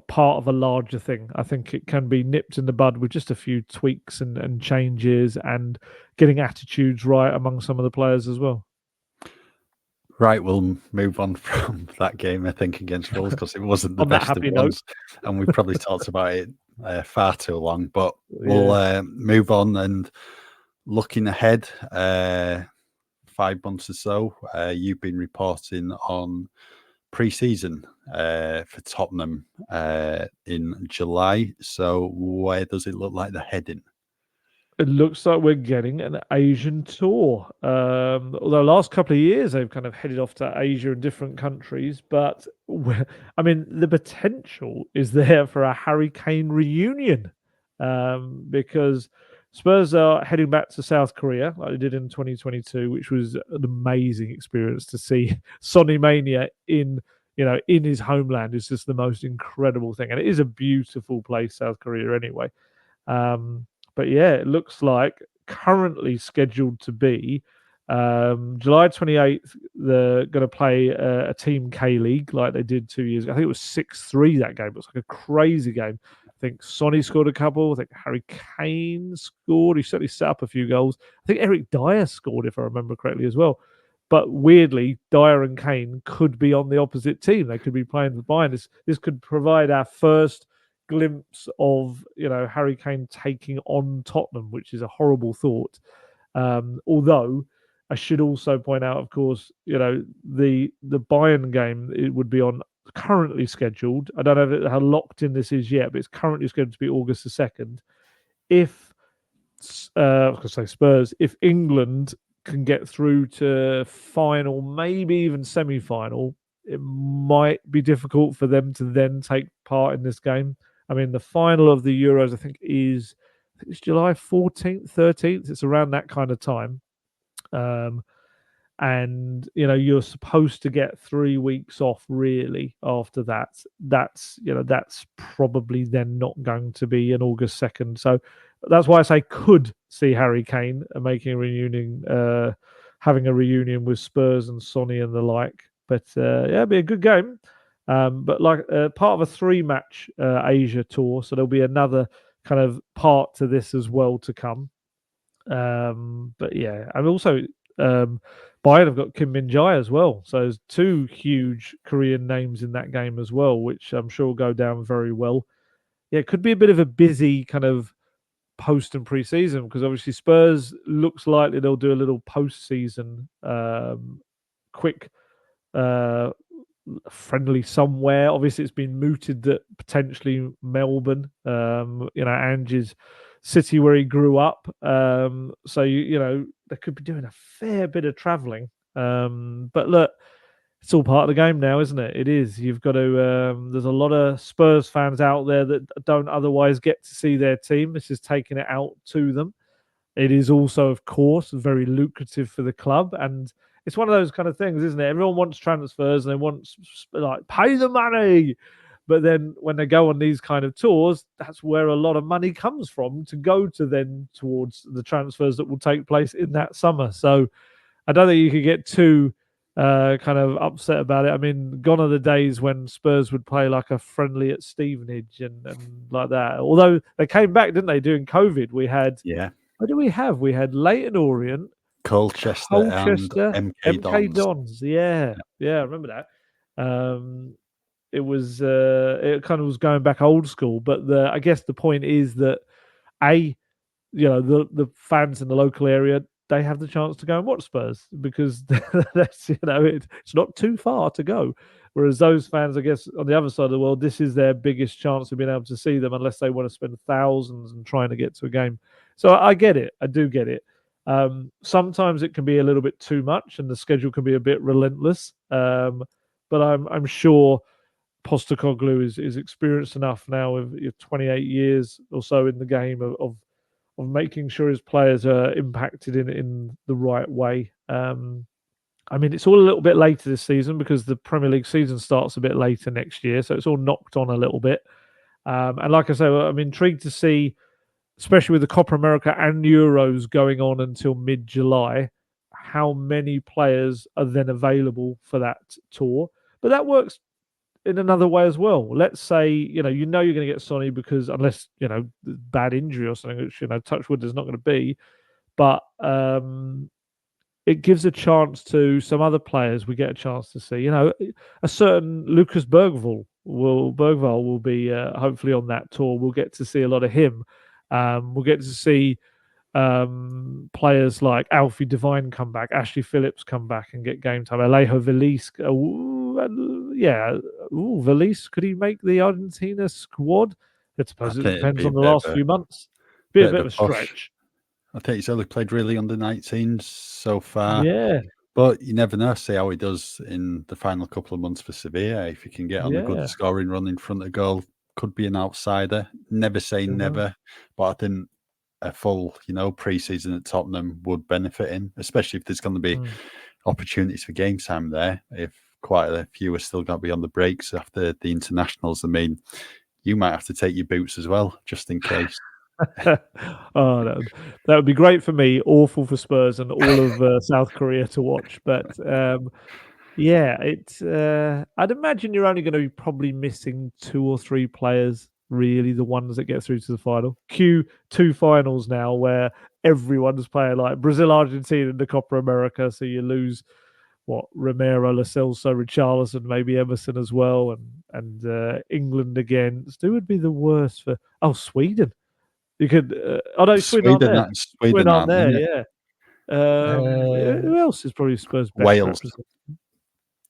part of a larger thing. I think it can be nipped in the bud with just a few tweaks and changes and getting attitudes right among some of the players as well. Right, we'll move on from that game, I think, against Wolves, because it wasn't the On that best of happy note. ones, and we've probably talked about it far too long. But we'll Yeah. move on, and looking ahead, 5 months or so, you've been reporting on pre-season for Tottenham in July. So where does it look like they're heading? It looks like we're getting an Asian tour. Although last couple of years they've kind of headed off to Asia and different countries, but I mean the potential is there for a Harry Kane reunion, because Spurs are heading back to South Korea like they did in 2022, which was an amazing experience to see Sonny Mania in his homeland is just the most incredible thing, and it is a beautiful place, South Korea anyway. Um, but yeah, it looks like currently scheduled to be July 28th. They're going to play a Team K League like they did 2 years ago. I think it was 6-3 that game. It was like a crazy game. I think Sonny scored a couple. I think Harry Kane scored. He certainly set up a few goals. I think Eric Dyer scored, if I remember correctly, as well. But weirdly, Dyer and Kane could be on the opposite team. They could be playing for Bayern. This could provide our first glimpse of Harry Kane taking on Tottenham, which is a horrible thought. Although I should also point out, of course, the Bayern game, it would be on currently scheduled. I don't know how locked in this is yet, but it's currently scheduled to be August the 2nd. If I was going to say Spurs, if England can get through to final, maybe even semi-final, it might be difficult for them to then take part in this game. I mean, the final of the Euros, I think it's July 14th, 13th. It's around that kind of time. And you're supposed to get 3 weeks off really after that. That's probably then not going to be an August 2nd. So that's why I say could see Harry Kane making a reunion, having a reunion with Spurs and Sonny and the like. But it'd be a good game. But like part of a 3-match Asia tour, so there'll be another kind of part to this as well to come. But yeah, and also Bayern have got Kim Min Jae as well. So there's 2 huge Korean names in that game as well, which I'm sure will go down very well. Yeah, it could be a bit of a busy kind of post and pre-season, because obviously Spurs looks likely they'll do a little post-season quick friendly somewhere. Obviously, it's been mooted that potentially Melbourne, Angie's city where he grew up. So they could be doing a fair bit of travelling. But look, it's all part of the game now, isn't it? It is. You've got to. There's a lot of Spurs fans out there that don't otherwise get to see their team. This is taking it out to them. It is also, of course, very lucrative for the club, and it's one of those kind of things, isn't it? Everyone wants transfers and they want like pay the money, but then when they go on these kind of tours, that's where a lot of money comes from to go to then towards the transfers that will take place in that summer. So I don't think you could get too kind of upset about it. I mean, gone are the days when Spurs would play like a friendly at Stevenage and like that. Although they came back, didn't they? During COVID, we had Yeah. what do we have? We had Leighton Orient, Colchester and Colchester, MK MK Dons. Dons. Yeah, I remember that. It was it kind of was going back old school, but I guess the point is that a the fans in the local area, they have the chance to go and watch Spurs because that's it's not too far to go. Whereas those fans, I guess, on the other side of the world, this is their biggest chance of being able to see them, unless they want to spend thousands and trying to get to a game. So I get it. I do get it. Sometimes it can be a little bit too much, and the schedule can be a bit relentless. but I'm sure Postecoglou is experienced enough now with 28 years or so in the game of making sure his players are impacted in the right way. I mean, it's all a little bit later this season because the Premier League season starts a bit later next year, so it's all knocked on a little bit. And like I say, I'm intrigued to see, especially with the Copa America and Euros going on until mid-July, how many players are then available for that tour. But that works in another way as well. Let's say, you're going to get Sonny because unless, bad injury or something, which, touch wood, there's not going to be. But it gives a chance to some other players we get a chance to see. A certain Lucas Bergvall will be hopefully on that tour. We'll get to see a lot of him. We'll get to see players like Alfie Devine come back, Ashley Phillips come back and get game time. Alejo Velis, Velis, could he make the Argentina squad? I I suppose it think it'd depends be on the last few months. Be a bit bit of of a a push. stretch. I think he's only played really under 19s so far. Yeah, But you never know. See how he does in the final couple of months for Sevilla. If he can get on a good yeah. scoring run in front of goal, could be an outsider. Never say never, but I think a full, pre-season at Tottenham would benefit him, especially if there's going to be opportunities for game time there. If quite a few are still going to be on the breaks after the internationals, I mean, you might have to take your boots as well, just in case. Oh, that would be great for me. Awful for Spurs and all of South Korea to watch. But yeah, it's. I'd imagine you're only going to be probably missing 2 or 3 players. Really, the ones that get through to the final. Q2 finals now, where everyone's playing like Brazil, Argentina, and the Copa America. So you lose Romero, Lo Celso, Richarlison, maybe Emerson as well, and England against. Who would be the worst for? Oh, Sweden. You could. Oh no, Sweden aren't there. Sweden aren't there. Yeah. Who else is probably Spurs' best Wales. representative?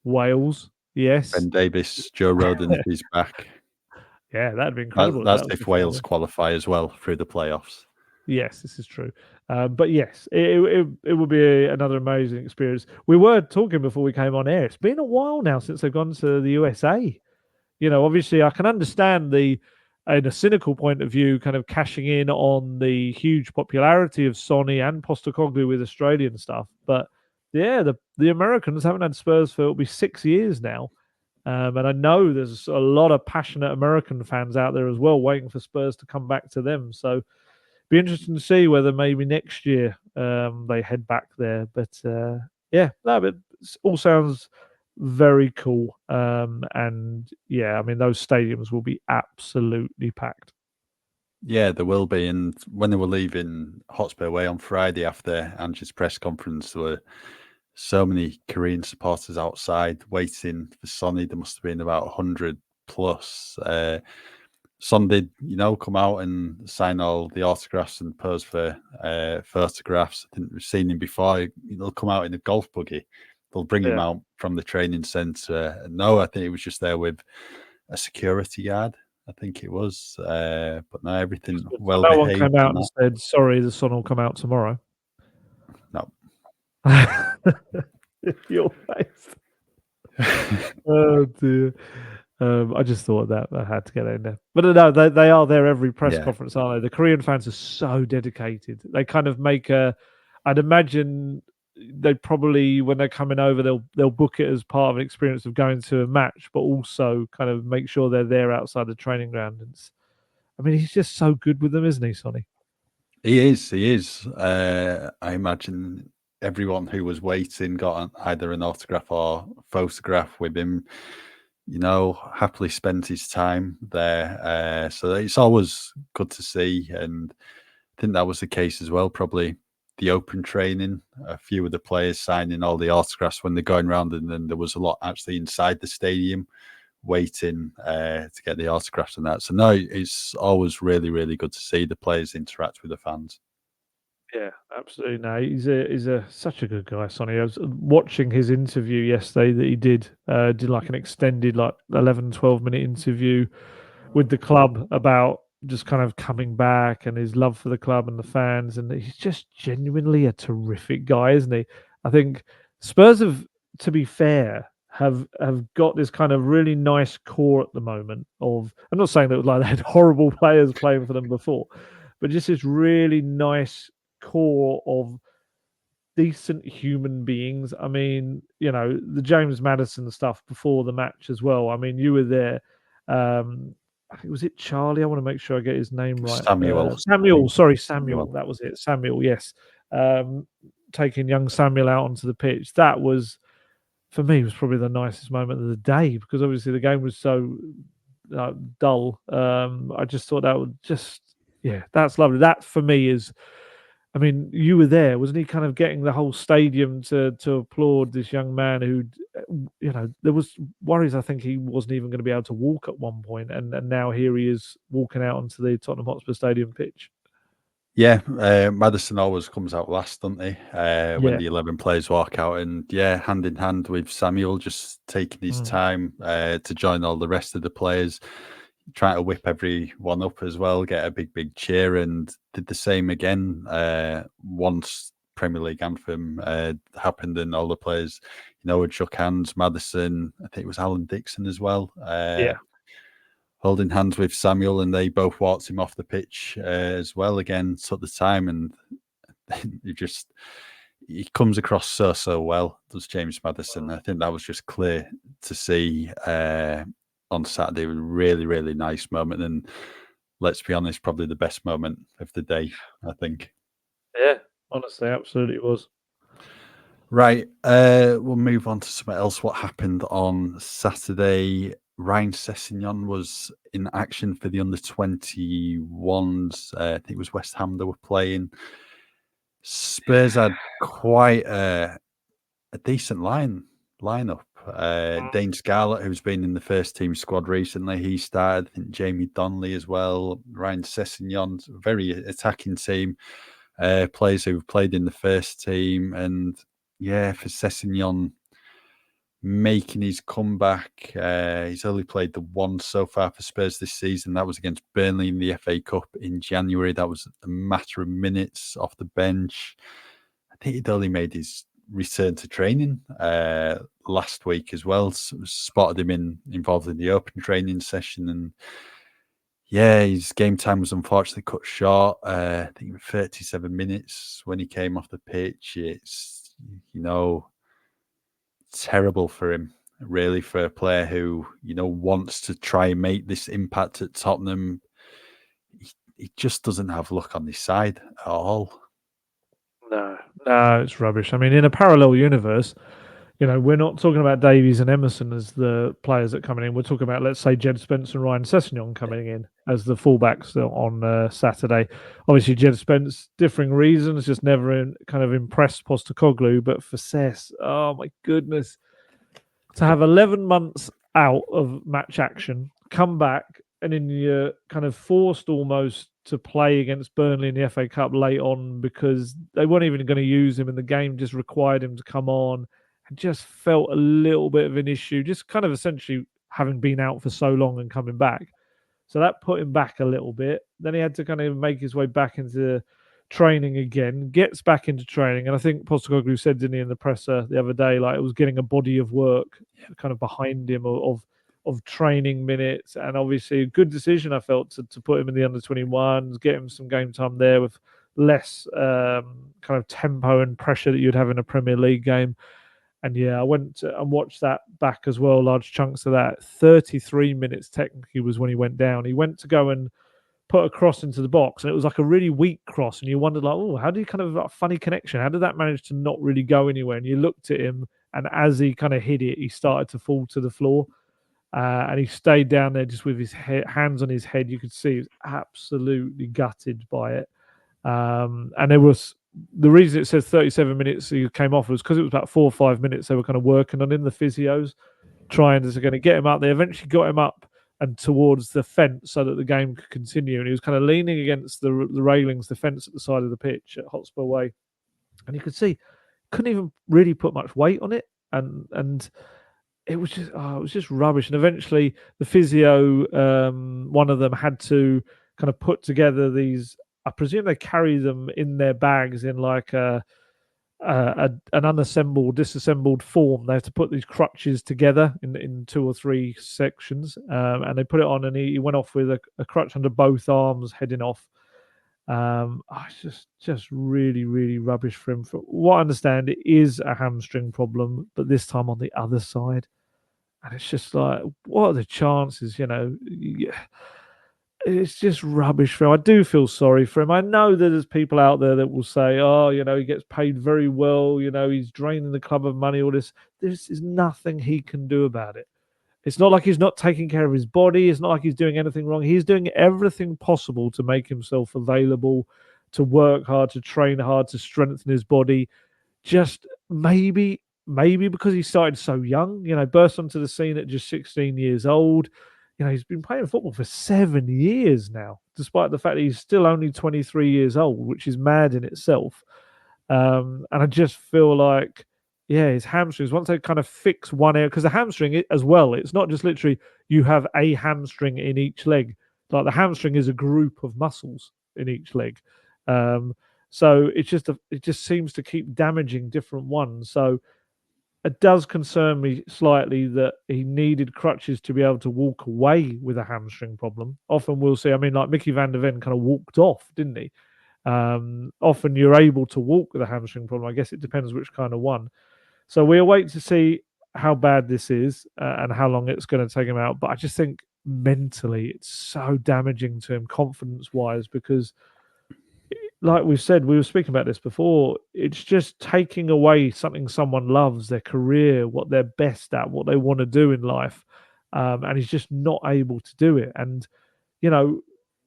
Wales. Yes. Ben Davies, Joe Rodon if he's back. Yeah, that'd be incredible. That's if Wales qualify as well through the playoffs. Yes, this is true. But yes, it would be another amazing experience. We were talking before we came on air. It's been a while now since they've gone to the USA. Obviously, I can understand in a cynical point of view, kind of cashing in on the huge popularity of Sonny and Postecoglou with Australian stuff. But yeah, the Americans haven't had Spurs for it'll be 6 years now. And I know there's a lot of passionate American fans out there as well, waiting for Spurs to come back to them. So be interesting to see whether maybe next year they head back there. But yeah, no, but it all sounds very cool. And yeah, I mean, those stadiums will be absolutely packed. Yeah, there will be. And when they were leaving Hotspur Way on Friday after Ange's press conference, there were so many Korean supporters outside waiting for Sonny. There must have been about 100 plus. Son did, come out and sign all the autographs and pose for photographs. I think we've seen him before. He'll come out in a golf buggy. They'll bring him out from the training centre. No, I think he was just there with a security guard. I think it was. But no, everything well no behaved. one came out and said, sorry, the sun will come out tomorrow. No. Your face. Oh, dear. I just thought that I had to get in there. But no, they are there every press conference, aren't they? The Korean fans are so dedicated. They kind of make I'd imagine they probably, when they're coming over, they'll book it as part of an experience of going to a match, but also kind of make sure they're there outside the training ground. I mean, he's just so good with them, isn't he, Sonny? He is. I imagine everyone who was waiting got either an autograph or photograph with him. Happily spent his time there. So it's always good to see. And I think that was the case as well. Probably the open training, a few of the players signing all the autographs when they're going around. And then there was a lot actually inside the stadium waiting to get the autographs and that. So no, it's always really, really good to see the players interact with the fans. Yeah, absolutely. No, he's such a good guy, Sonny. I was watching his interview yesterday that he did like an extended 11, 12-minute interview with the club about just kind of coming back and his love for the club and the fans. And he's just genuinely a terrific guy, isn't he? I think Spurs have, to be fair, have got this kind of really nice core at the moment of, I'm not saying that like they had horrible players playing for them before, but just this really nice core of decent human beings. I mean, the James Maddison stuff before the match as well. I mean, you were there. I think, was it Charlie? I want to make sure I get his name right. Samuel. Samuel. Sorry, Samuel. That was it. Samuel. Yes. Taking young Samuel out onto the pitch. That was, for me, was probably the nicest moment of the day, because obviously the game was so dull. I just thought that would just, yeah, that's lovely. That for me is, I mean, you were there, wasn't he? Kind of getting the whole stadium to applaud this young man who, there was worries. I think he wasn't even going to be able to walk at one point, and now here he is walking out onto the Tottenham Hotspur Stadium pitch. Yeah, Maddison always comes out last, doesn't he? When the 11 players walk out, and yeah, hand in hand with Samuel, just taking his time to join all the rest of the players, trying to whip everyone up as well, get a big cheer, and did the same again once Premier League anthem happened, and all the players, had shook hands. Maddison, I think it was Alan Dixon as well. Holding hands with Samuel, and they both walked him off the pitch as well again, took the time, and he comes across so well, does James Maddison. I think that was just clear to see on Saturday. A really nice moment, and let's be honest, probably the best moment of the day, I think. Yeah, honestly, absolutely it was. Right, we'll move on to something else. What happened on Saturday? Ryan Sessegnon was in action for the under-21s. I think it was West Ham they were playing. Spurs had quite a decent lineup. Dane Scarlett, who's been in the first team squad recently, he started. I think Jamie Donnelly as well. Ryan Sessegnon, very attacking team. Players who've played in the first team, and yeah, for Sessegnon making his comeback. He's only played the one so far for Spurs this season. That was against Burnley in the FA Cup in January. That was a matter of minutes off the bench. I think he'd only made his return to training last week as well. Spotted him involved in the open training session, and yeah, his game time was unfortunately cut short. I think 37 minutes when he came off the pitch. It's, terrible for him, really, for a player who, wants to try and make this impact at Tottenham. He just doesn't have luck on his side at all. No, it's rubbish. I mean, in a parallel universe, we're not talking about Davies and Emerson as the players that are coming in. We're talking about, let's say, Jed Spence and Ryan Sessegnon coming in as the fullbacks on Saturday. Obviously, Jed Spence, differing reasons, just never kind of impressed Postecoglou. But for Sess, oh my goodness, to have 11 months out of match action, come back, and then you're kind of forced almost to play against Burnley in the FA Cup late on, because they weren't even going to use him, and the game just required him to come on. And just felt a little bit of an issue, just kind of essentially having been out for so long and coming back. So that put him back a little bit. Then he had to kind of make his way back into training again, gets back into training. And I think Postecoglou said, didn't he, in the presser the other day, like it was getting a body of work kind of behind him of training minutes. And obviously a good decision, I felt, to put him in the under-21s, get him some game time there with less kind of tempo and pressure that you'd have in a Premier League game. And yeah, I went and watched that back as well, large chunks of that. 33 minutes technically was when he went down. He went to go and put a cross into the box, and it was like a really weak cross. And you wondered, like, oh, how did he kind of, like, funny connection? How did that manage to not really go anywhere? And you looked at him, and as he kind of hit it, he started to fall to the floor. And he stayed down there just with his hands on his head. You could see he was absolutely gutted by it. And there was, the reason it says 37 minutes he came off was because it was about 4 or 5 minutes they were kind of working on him, the physios, trying to get him up. They eventually got him up and towards the fence so that the game could continue. And he was kind of leaning against the railings, the fence at the side of the pitch at Hotspur Way. And you could see, couldn't even really put much weight on it. And it was just rubbish. And eventually the physio, one of them had to kind of put together these, I presume they carry them in their bags in like a an disassembled form. They have to put these crutches together in 2 or 3 sections, and they put it on, and he went off with a crutch under both arms, heading off. It's just really, really rubbish for him. For what I understand, it is a hamstring problem, but this time on the other side, and it's just like, what are the chances? It's just rubbish for him. I do feel sorry for him. I know that there's people out there that will say, "Oh, he gets paid very well. He's draining the club of money. All this. This is nothing he can do about it. It's not like he's not taking care of his body. It's not like he's doing anything wrong. He's doing everything possible to make himself available, to work hard, to train hard, to strengthen his body. Just maybe because he started so young, burst onto the scene at just 16 years old. He's been playing football for 7 years now, despite the fact that he's still only 23 years old, which is mad in itself. And I just feel like, yeah, his hamstrings, once they kind of fix one area, because the hamstring as well, it's not just literally you have a hamstring in each leg. Like the hamstring is a group of muscles in each leg. So it just seems to keep damaging different ones. So it does concern me slightly that he needed crutches to be able to walk away with a hamstring problem. Often we'll see, I mean, like Mickey van der Ven kind of walked off, didn't he? Often you're able to walk with a hamstring problem. I guess it depends which kind of one. So we'll wait to see how bad this is and how long it's going to take him out. But I just think mentally it's so damaging to him confidence wise, because like we've said, we were speaking about this before, it's just taking away something someone loves, their career, what they're best at, what they want to do in life. And he's just not able to do it. And,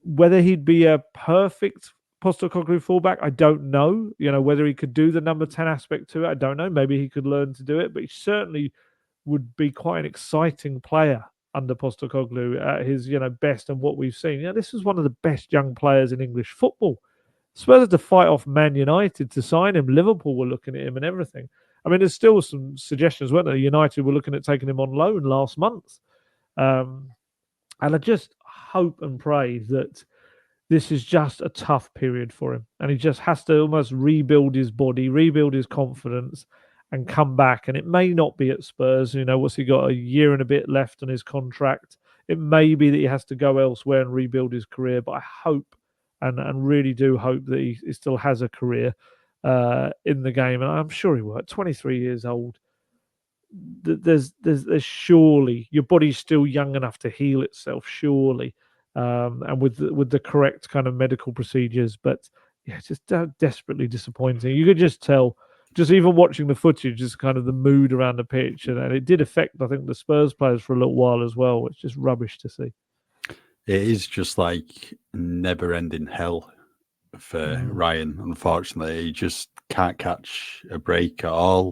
whether he'd be a perfect Postecoglou fullback, I don't know. Whether he could do the number 10 aspect to it, I don't know. Maybe he could learn to do it, but he certainly would be quite an exciting player under Postecoglou at his, best and what we've seen. This is one of the best young players in English football. Spurs had to fight off Man United to sign him. Liverpool were looking at him and everything. I mean, there's still some suggestions, weren't there? United were looking at taking him on loan last month. And I just hope and pray that this is just a tough period for him. And he just has to almost rebuild his body, rebuild his confidence, and come back. And it may not be at Spurs. What's he got? A year and a bit left on his contract. It may be that he has to go elsewhere and rebuild his career. But I hope and really do hope that he still has a career in the game. And I'm sure he will. At 23 years old, there's surely your body's still young enough to heal itself, surely, and with the correct kind of medical procedures. But yeah, it's just desperately disappointing. You could just tell, just even watching the footage, just kind of the mood around the pitch, and it did affect, I think, the Spurs players for a little while as well. It's just rubbish to see. It is just like never-ending hell for Ryan. Unfortunately, he just can't catch a break at all.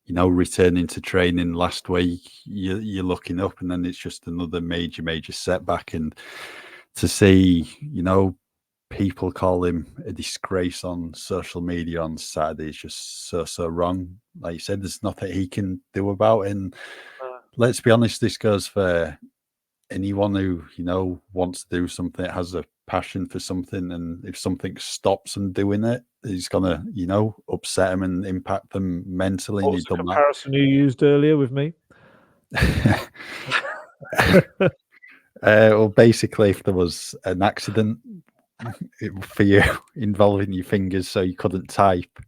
Returning to training last week, you're looking up, and then it's just another major setback. And to see, people call him a disgrace on social media on Saturday is just so wrong. Like you said, there's nothing he can do about it. And let's be honest, this goes for anyone who wants to do something, has a passion for something, and if something stops them doing it, it's gonna upset them and impact them mentally. What was the comparison you used earlier with me? Well, basically, if there was an accident for you involving your fingers, so you couldn't type,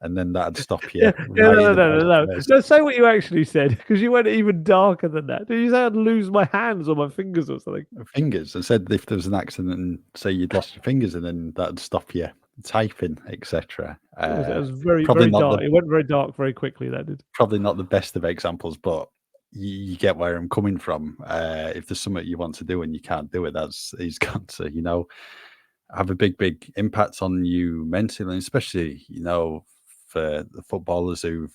and then that'd stop you. No. Let's say what you actually said, because you went even darker than that. Did you say I'd lose my hands or my fingers or something? Fingers. I said if there was an accident and say you'd lost your fingers, and then that'd stop you typing, etc. It was very dark. It went very dark very quickly. That did. Probably not the best of examples, but you get where I'm coming from. If there's something you want to do and you can't do it, he's got to have a big impact on you mentally, and especially for the footballers who've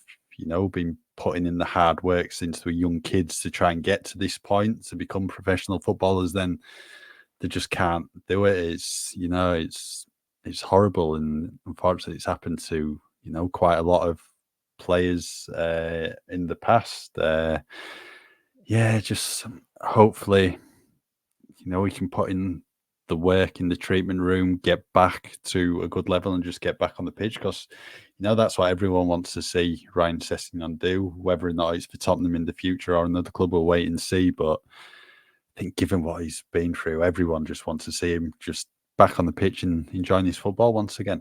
been putting in the hard work since they were young kids to try and get to this point to become professional footballers. Then they just can't do it. It's horrible, and unfortunately it's happened to quite a lot of players in the past. Just hopefully we can put in the work in the treatment room, get back to a good level and just get back on the pitch, because that's what everyone wants to see Ryan Sessegnon do. Whether or not it's for Tottenham in the future or another club, we'll wait and see. But I think given what he's been through, everyone just wants to see him just back on the pitch and enjoying his football once again.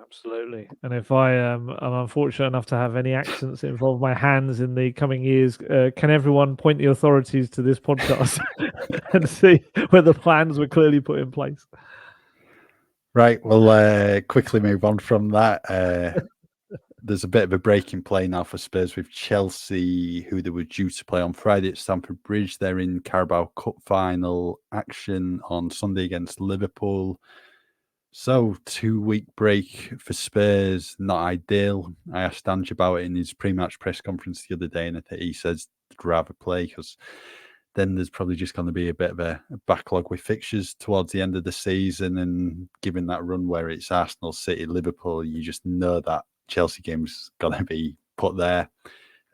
Absolutely. And if I am unfortunate enough to have any accidents that involve my hands in the coming years, can everyone point the authorities to this podcast and see whether plans were clearly put in place? Right, we'll quickly move on from that. There's a bit of a break in play now for Spurs with Chelsea, who they were due to play on Friday at Stamford Bridge. They're in Carabao Cup final action on Sunday against Liverpool. So 2-week break for Spurs, not ideal. I asked Ange about it in his pre-match press conference the other day, and I think he says he'd rather play because then there's probably just going to be a bit of a backlog with fixtures towards the end of the season. And given that run where it's Arsenal, City, Liverpool, you just know that Chelsea game's going to be put there.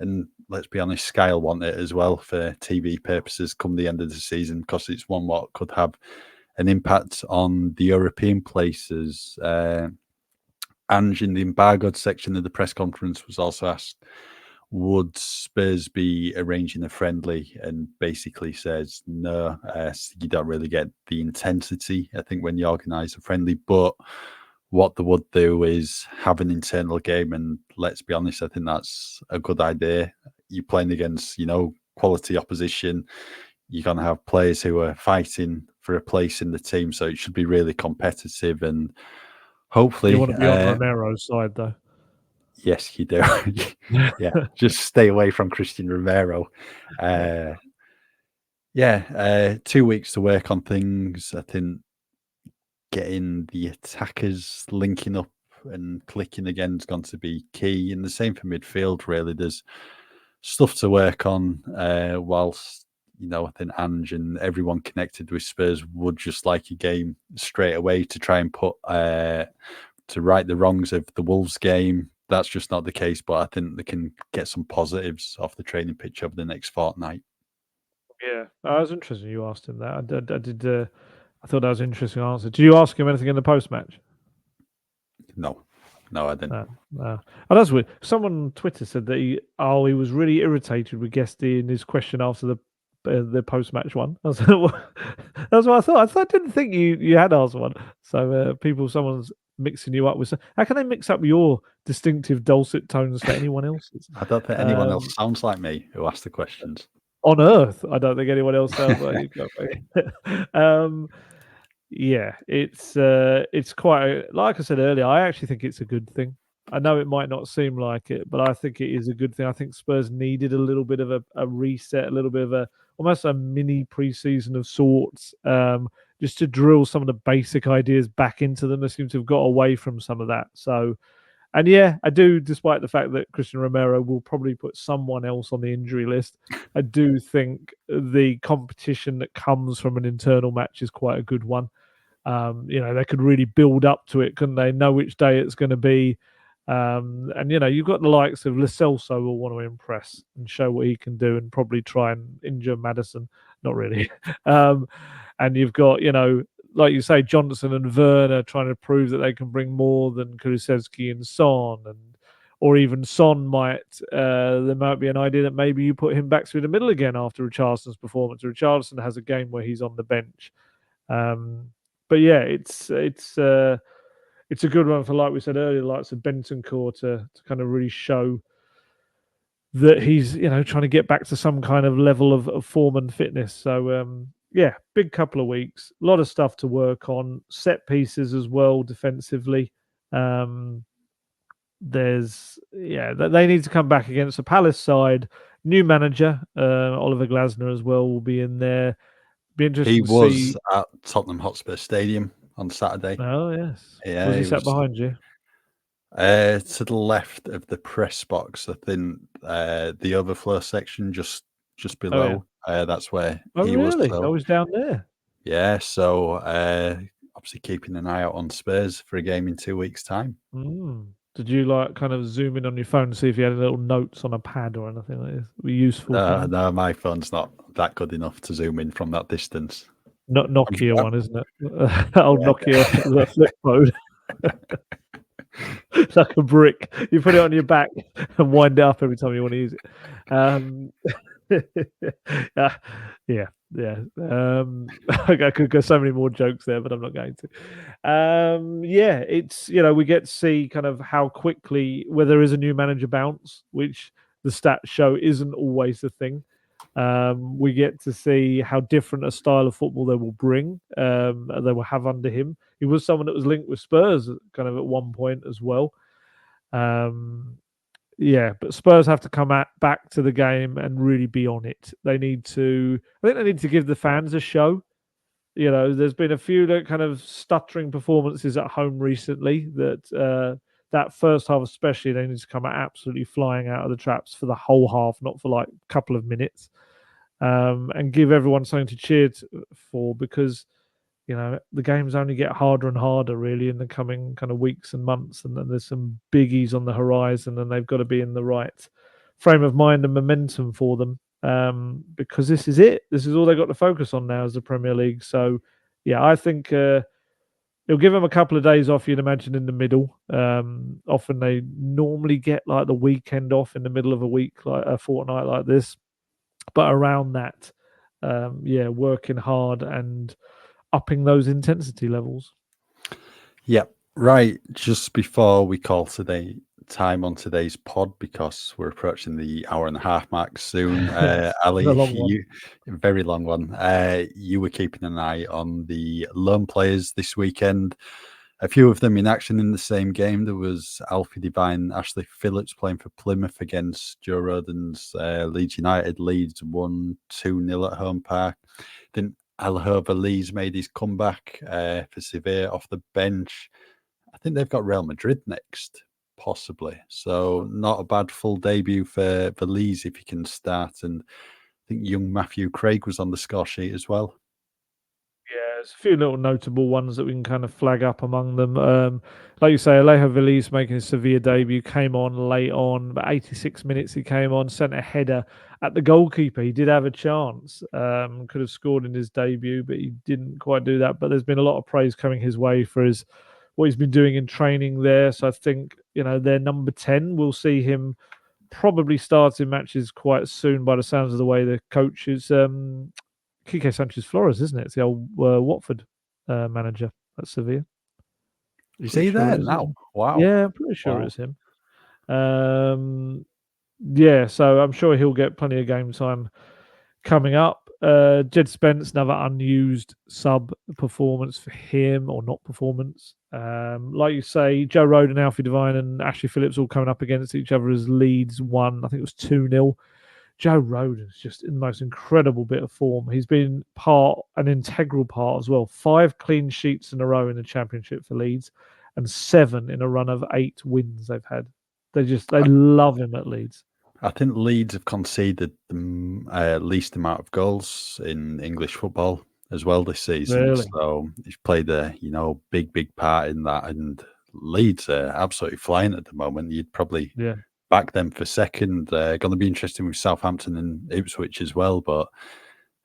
And let's be honest, Sky will want it as well for TV purposes come the end of the season, because it's one what could have an impact on the European places. Ange, in the embargoed section of the press conference, was also asked, would Spurs be arranging a friendly, and basically says no, you don't really get the intensity, I think, when you organise a friendly. But what they would do is have an internal game, and let's be honest, I think that's a good idea. You're playing against, quality opposition. You're going to have players who are fighting for a place in the team, so it should be really competitive. And hopefully, you want to be on Romero's side, though. Yes, you do. Yeah, just stay away from Christian Romero. 2 weeks to work on things. I think getting the attackers linking up and clicking again is going to be key. And the same for midfield, really. There's stuff to work on, whilst, I think Ange and everyone connected with Spurs would just like a game straight away to try and put to right the wrongs of the Wolves game. That's just not the case, but I think they can get some positives off the training pitch over the next fortnight. Yeah, that was interesting you asked him that. I thought that was an interesting answer. Did you ask him anything in the post-match? No, I didn't. No. Oh, that's weird. Someone on Twitter said that he was really irritated with Guesty in his question after the post-match one. That's what I thought. I didn't think you had asked one. So someone's mixing you up with. How can they mix up your distinctive dulcet tones to anyone else's? I don't think anyone else sounds like me who asked the questions. On Earth, I don't think anyone else sounds like you. Yeah, it's quite like I said earlier. I actually think it's a good thing. I know it might not seem like it, but I think it is a good thing. I think Spurs needed a little bit of a reset, a little bit of almost a mini preseason of sorts, just to drill some of the basic ideas back into them. They seem to have got away from some of that. So, and yeah, I do, despite the fact that Christian Romero will probably put someone else on the injury list, I do think the competition that comes from an internal match is quite a good one. They could really build up to it, couldn't they? Know which day it's going to be. And you've got the likes of Lo Celso will want to impress and show what he can do, and probably try and injure Maddison. Not really. And you've got, like you say, Johnson and Werner trying to prove that they can bring more than Kulusevski and Son, or even Son might. There might be an idea that maybe you put him back through the middle again after Richarlison's performance. Richarlison has a game where he's on the bench. But yeah, it's a good one for, like we said earlier, like Bentancur to kind of really show that he's trying to get back to some kind of level of form and fitness. So big couple of weeks, a lot of stuff to work on, set pieces as well defensively. They need to come back against a Palace side. New manager, Oliver Glasner as well, will be in there. Be interesting to see. He was at Tottenham Hotspur Stadium on Saturday. Oh yes. Yeah, was he sat behind you? To the left of the press box, I think the overflow section just below. Oh, yeah. That's where he was. Really? So, I was down there. Yeah, so obviously keeping an eye out on Spurs for a game in 2 weeks' time. Did you kind of zoom in on your phone to see if you had little notes on a pad or anything like this? Be useful. No, my phone's not that good enough to zoom in from that distance. Not Nokia I'm- one, isn't it? Old Nokia, the flip phone. It's like a brick. You put it on your back and wind it up every time you want to use it. Uh, yeah, yeah. I could go so many more jokes there, but I'm not going to. Yeah, it's we get to see kind of how quickly where there is a new manager bounce, which the stats show isn't always the thing. We get to see how different a style of football they will bring. They will have under him. He was someone that was linked with Spurs kind of at one point as well. Yeah, but Spurs have to come back to the game and really be on it. They need to. I think they need to give the fans a show. There's been a few kind of stuttering performances at home recently. That first half, especially, they need to come out absolutely flying out of the traps for the whole half, not for like a couple of minutes, and give everyone something to cheer for because the games only get harder and harder really in the coming kind of weeks and months, and then there's some biggies on the horizon, and they've got to be in the right frame of mind and momentum for them, because this is it. This is all they've got to focus on now as the Premier League. So, yeah, I think it'll give them a couple of days off, you'd imagine, in the middle. Often they normally get like the weekend off in the middle of a week, like a fortnight like this. But around that, yeah, working hard and upping those intensity levels. Yep. Right. Just before we call today time on today's pod, because we're approaching the hour and a half mark soon. Ali, A long one. very long one. You were keeping an eye on the loan players this weekend. A few of them in action in the same game. There was Alfie Devine, Ashley Phillips playing for Plymouth against Joe Rodon's Leeds United. Leeds won 2-0 at home park. Then Alhova Lees made his comeback for Sevilla off the bench. I think they've got Real Madrid next, possibly. So not a bad full debut for Lees if he can start. And I think young Matthew Craig was on the score sheet as well. Yeah, there's a few little notable ones that we can kind of flag up among them. Like you say, Alejo Veliz making his Sevilla debut, came on late on, about 86 minutes he came on, sent a header at the goalkeeper. He did have a chance, could have scored in his debut, but he didn't quite do that. But there's been a lot of praise coming his way for what he's been doing in training there. So I think, their number 10, we'll see him probably starting matches quite soon by the sounds of the way the coach is. Quique Sanchez Flores, isn't it? It's the old Watford manager at Sevilla. Is he there now? Wow. Yeah, I'm pretty sure Wow. it's him. Yeah, so I'm sure he'll get plenty of game time coming up. Jed Spence, another unused sub performance for him, or not performance. Like you say, Joe Rodon, Alfie Devine, and Ashley Phillips all coming up against each other as Leeds won. I think it was 2-0. Joe Rodon's just in the most incredible bit of form. He's been an integral part as well. 5 clean sheets in a row in the Championship for Leeds, and 7 in a run of 8 wins they've had. They love him at Leeds. I think Leeds have conceded the least amount of goals in English football as well this season. Really? So he's played a big part in that. And Leeds are absolutely flying at the moment. You'd probably back them for second. Going to be interesting with Southampton and Ipswich as well. But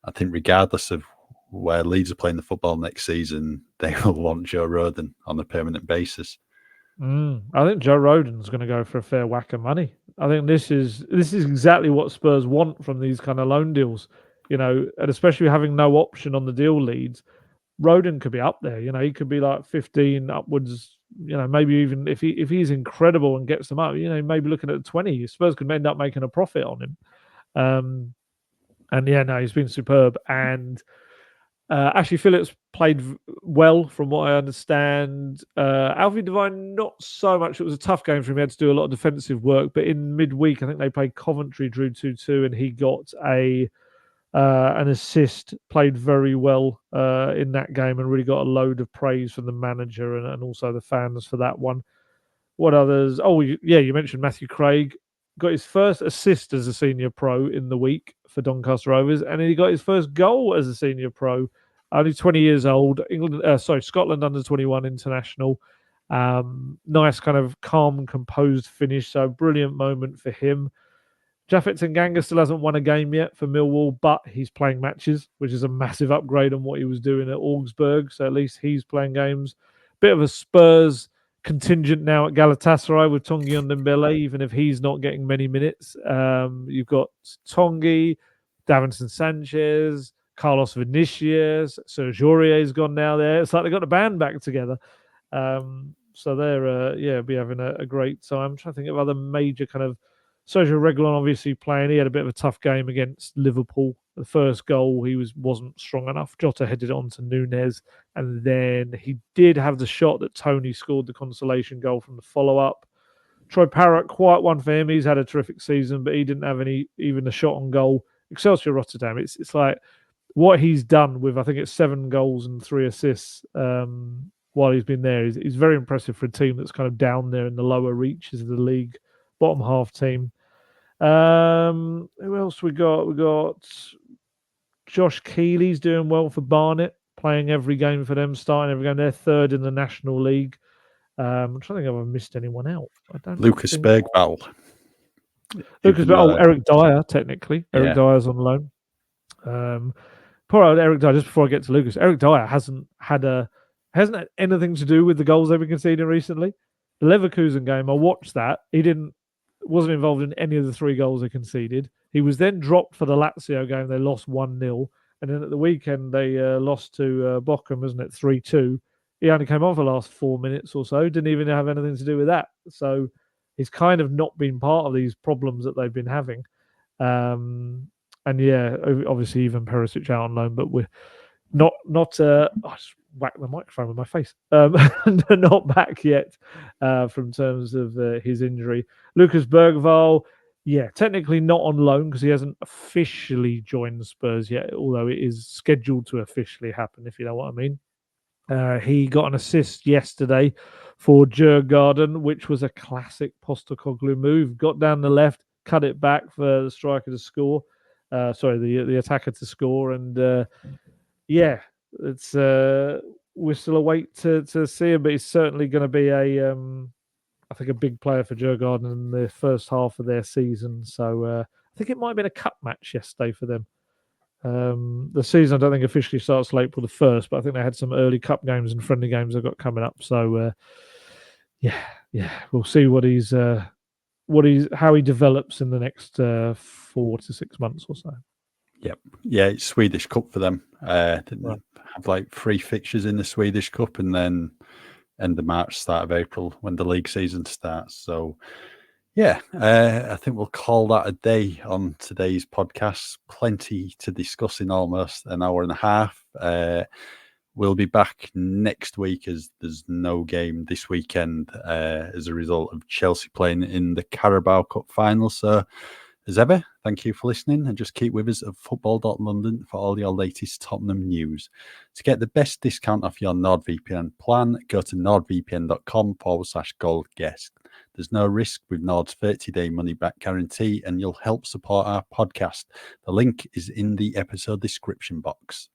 I think regardless of where Leeds are playing the football next season, they will want Joe Rodon on a permanent basis. I think Joe Rodon's going to go for a fair whack of money. I think this is exactly what Spurs want from these kind of loan deals, and especially having no option on the deal Leeds. Rodon could be up there, he could be like 15 upwards, maybe even if he's incredible and gets them up, maybe looking at 20. Spurs could end up making a profit on him. And yeah, no, he's been superb. And Ashley Phillips played well, from what I understand. Alfie Devine, not so much. It was a tough game for him. He had to do a lot of defensive work. But in midweek, I think they played Coventry, drew 2-2, and he got an assist, played very well in that game, and really got a load of praise from the manager and also the fans for that one. What others? Oh, yeah, you mentioned Matthew Craig. Got his first assist as a senior pro in the week for Doncaster Rovers, and he got his first goal as a senior pro. Only 20 years old. Scotland under 21 international. Nice kind of calm, composed finish. So brilliant moment for him. Japhet Tanganga still hasn't won a game yet for Millwall, but he's playing matches, which is a massive upgrade on what he was doing at Augsburg. So at least he's playing games. Bit of a Spurs contingent now at Galatasaray with Tanguy Ndombele, even if he's not getting many minutes. You've got Tanguy, Davinson Sanchez, Carlos Vinicius, Serge Aurier's gone now there. It's like they got the band back together. So they're be having a great time. I'm trying to think of other major kind of Sergio Reguilon obviously playing. He had a bit of a tough game against Liverpool. The first goal he wasn't strong enough. Jota headed it on to Nunes, and then he did have the shot that Tony scored the consolation goal from the follow-up. Troy Parrott, quite one for him. He's had a terrific season, but he didn't have even a shot on goal. Excelsior Rotterdam. It's like what he's done with, I think it's 7 goals and 3 assists while he's been there. He's very impressive for a team that's kind of down there in the lower reaches of the league, bottom half team. Who else we got? We got Josh Keeley's doing well for Barnet, playing every game for them, starting every game. They're 3rd in the National League. I'm trying to think if I've missed anyone out. I don't. Lucas Bergvall. Eric Dyer, technically. Eric Dyer's on loan. Poor old Eric Dyer, just before I get to Lucas, Eric Dyer hasn't had anything to do with the goals they've been conceding recently. The Leverkusen game, I watched that. He wasn't involved in any of the 3 goals they conceded. He was then dropped for the Lazio game. They lost 1-0. And then at the weekend, they lost to Bochum, isn't it, 3-2. He only came on for the last 4 minutes or so. Didn't even have anything to do with that. So he's kind of not been part of these problems that they've been having. And yeah, obviously even Perisic out on loan, but we're not I just whacked the microphone with my face. Not back yet from terms of his injury. Lucas Bergvall, technically not on loan because he hasn't officially joined the Spurs yet, although it is scheduled to officially happen, if you know what I mean. He got an assist yesterday for Djurgården, which was a classic Postecoglou move. Got down the left, cut it back for the striker to score. The attacker to score, and it's we're still a wait to see him, but he's certainly going to be I think a big player for Djurgården in the first half of their season. So I think it might have been a cup match yesterday for them. The season I don't think officially starts till April the 1st, but I think they had some early cup games and friendly games they've got coming up. So we'll see how he develops in the next 4 to 6 months or so. Yep. Yeah, it's Swedish Cup for them. Didn't have like 3 fixtures in the Swedish Cup, and then end of March, start of April when the league season starts. So I think we'll call that a day on today's podcast. Plenty to discuss in almost an hour and a half. We'll be back next week as there's no game this weekend as a result of Chelsea playing in the Carabao Cup final. So as ever, thank you for listening, and just keep with us at football.london for all your latest Tottenham news. To get the best discount off your NordVPN plan, go to nordvpn.com/goldguest. There's no risk with Nord's 30-day money-back guarantee, and you'll help support our podcast. The link is in the episode description box.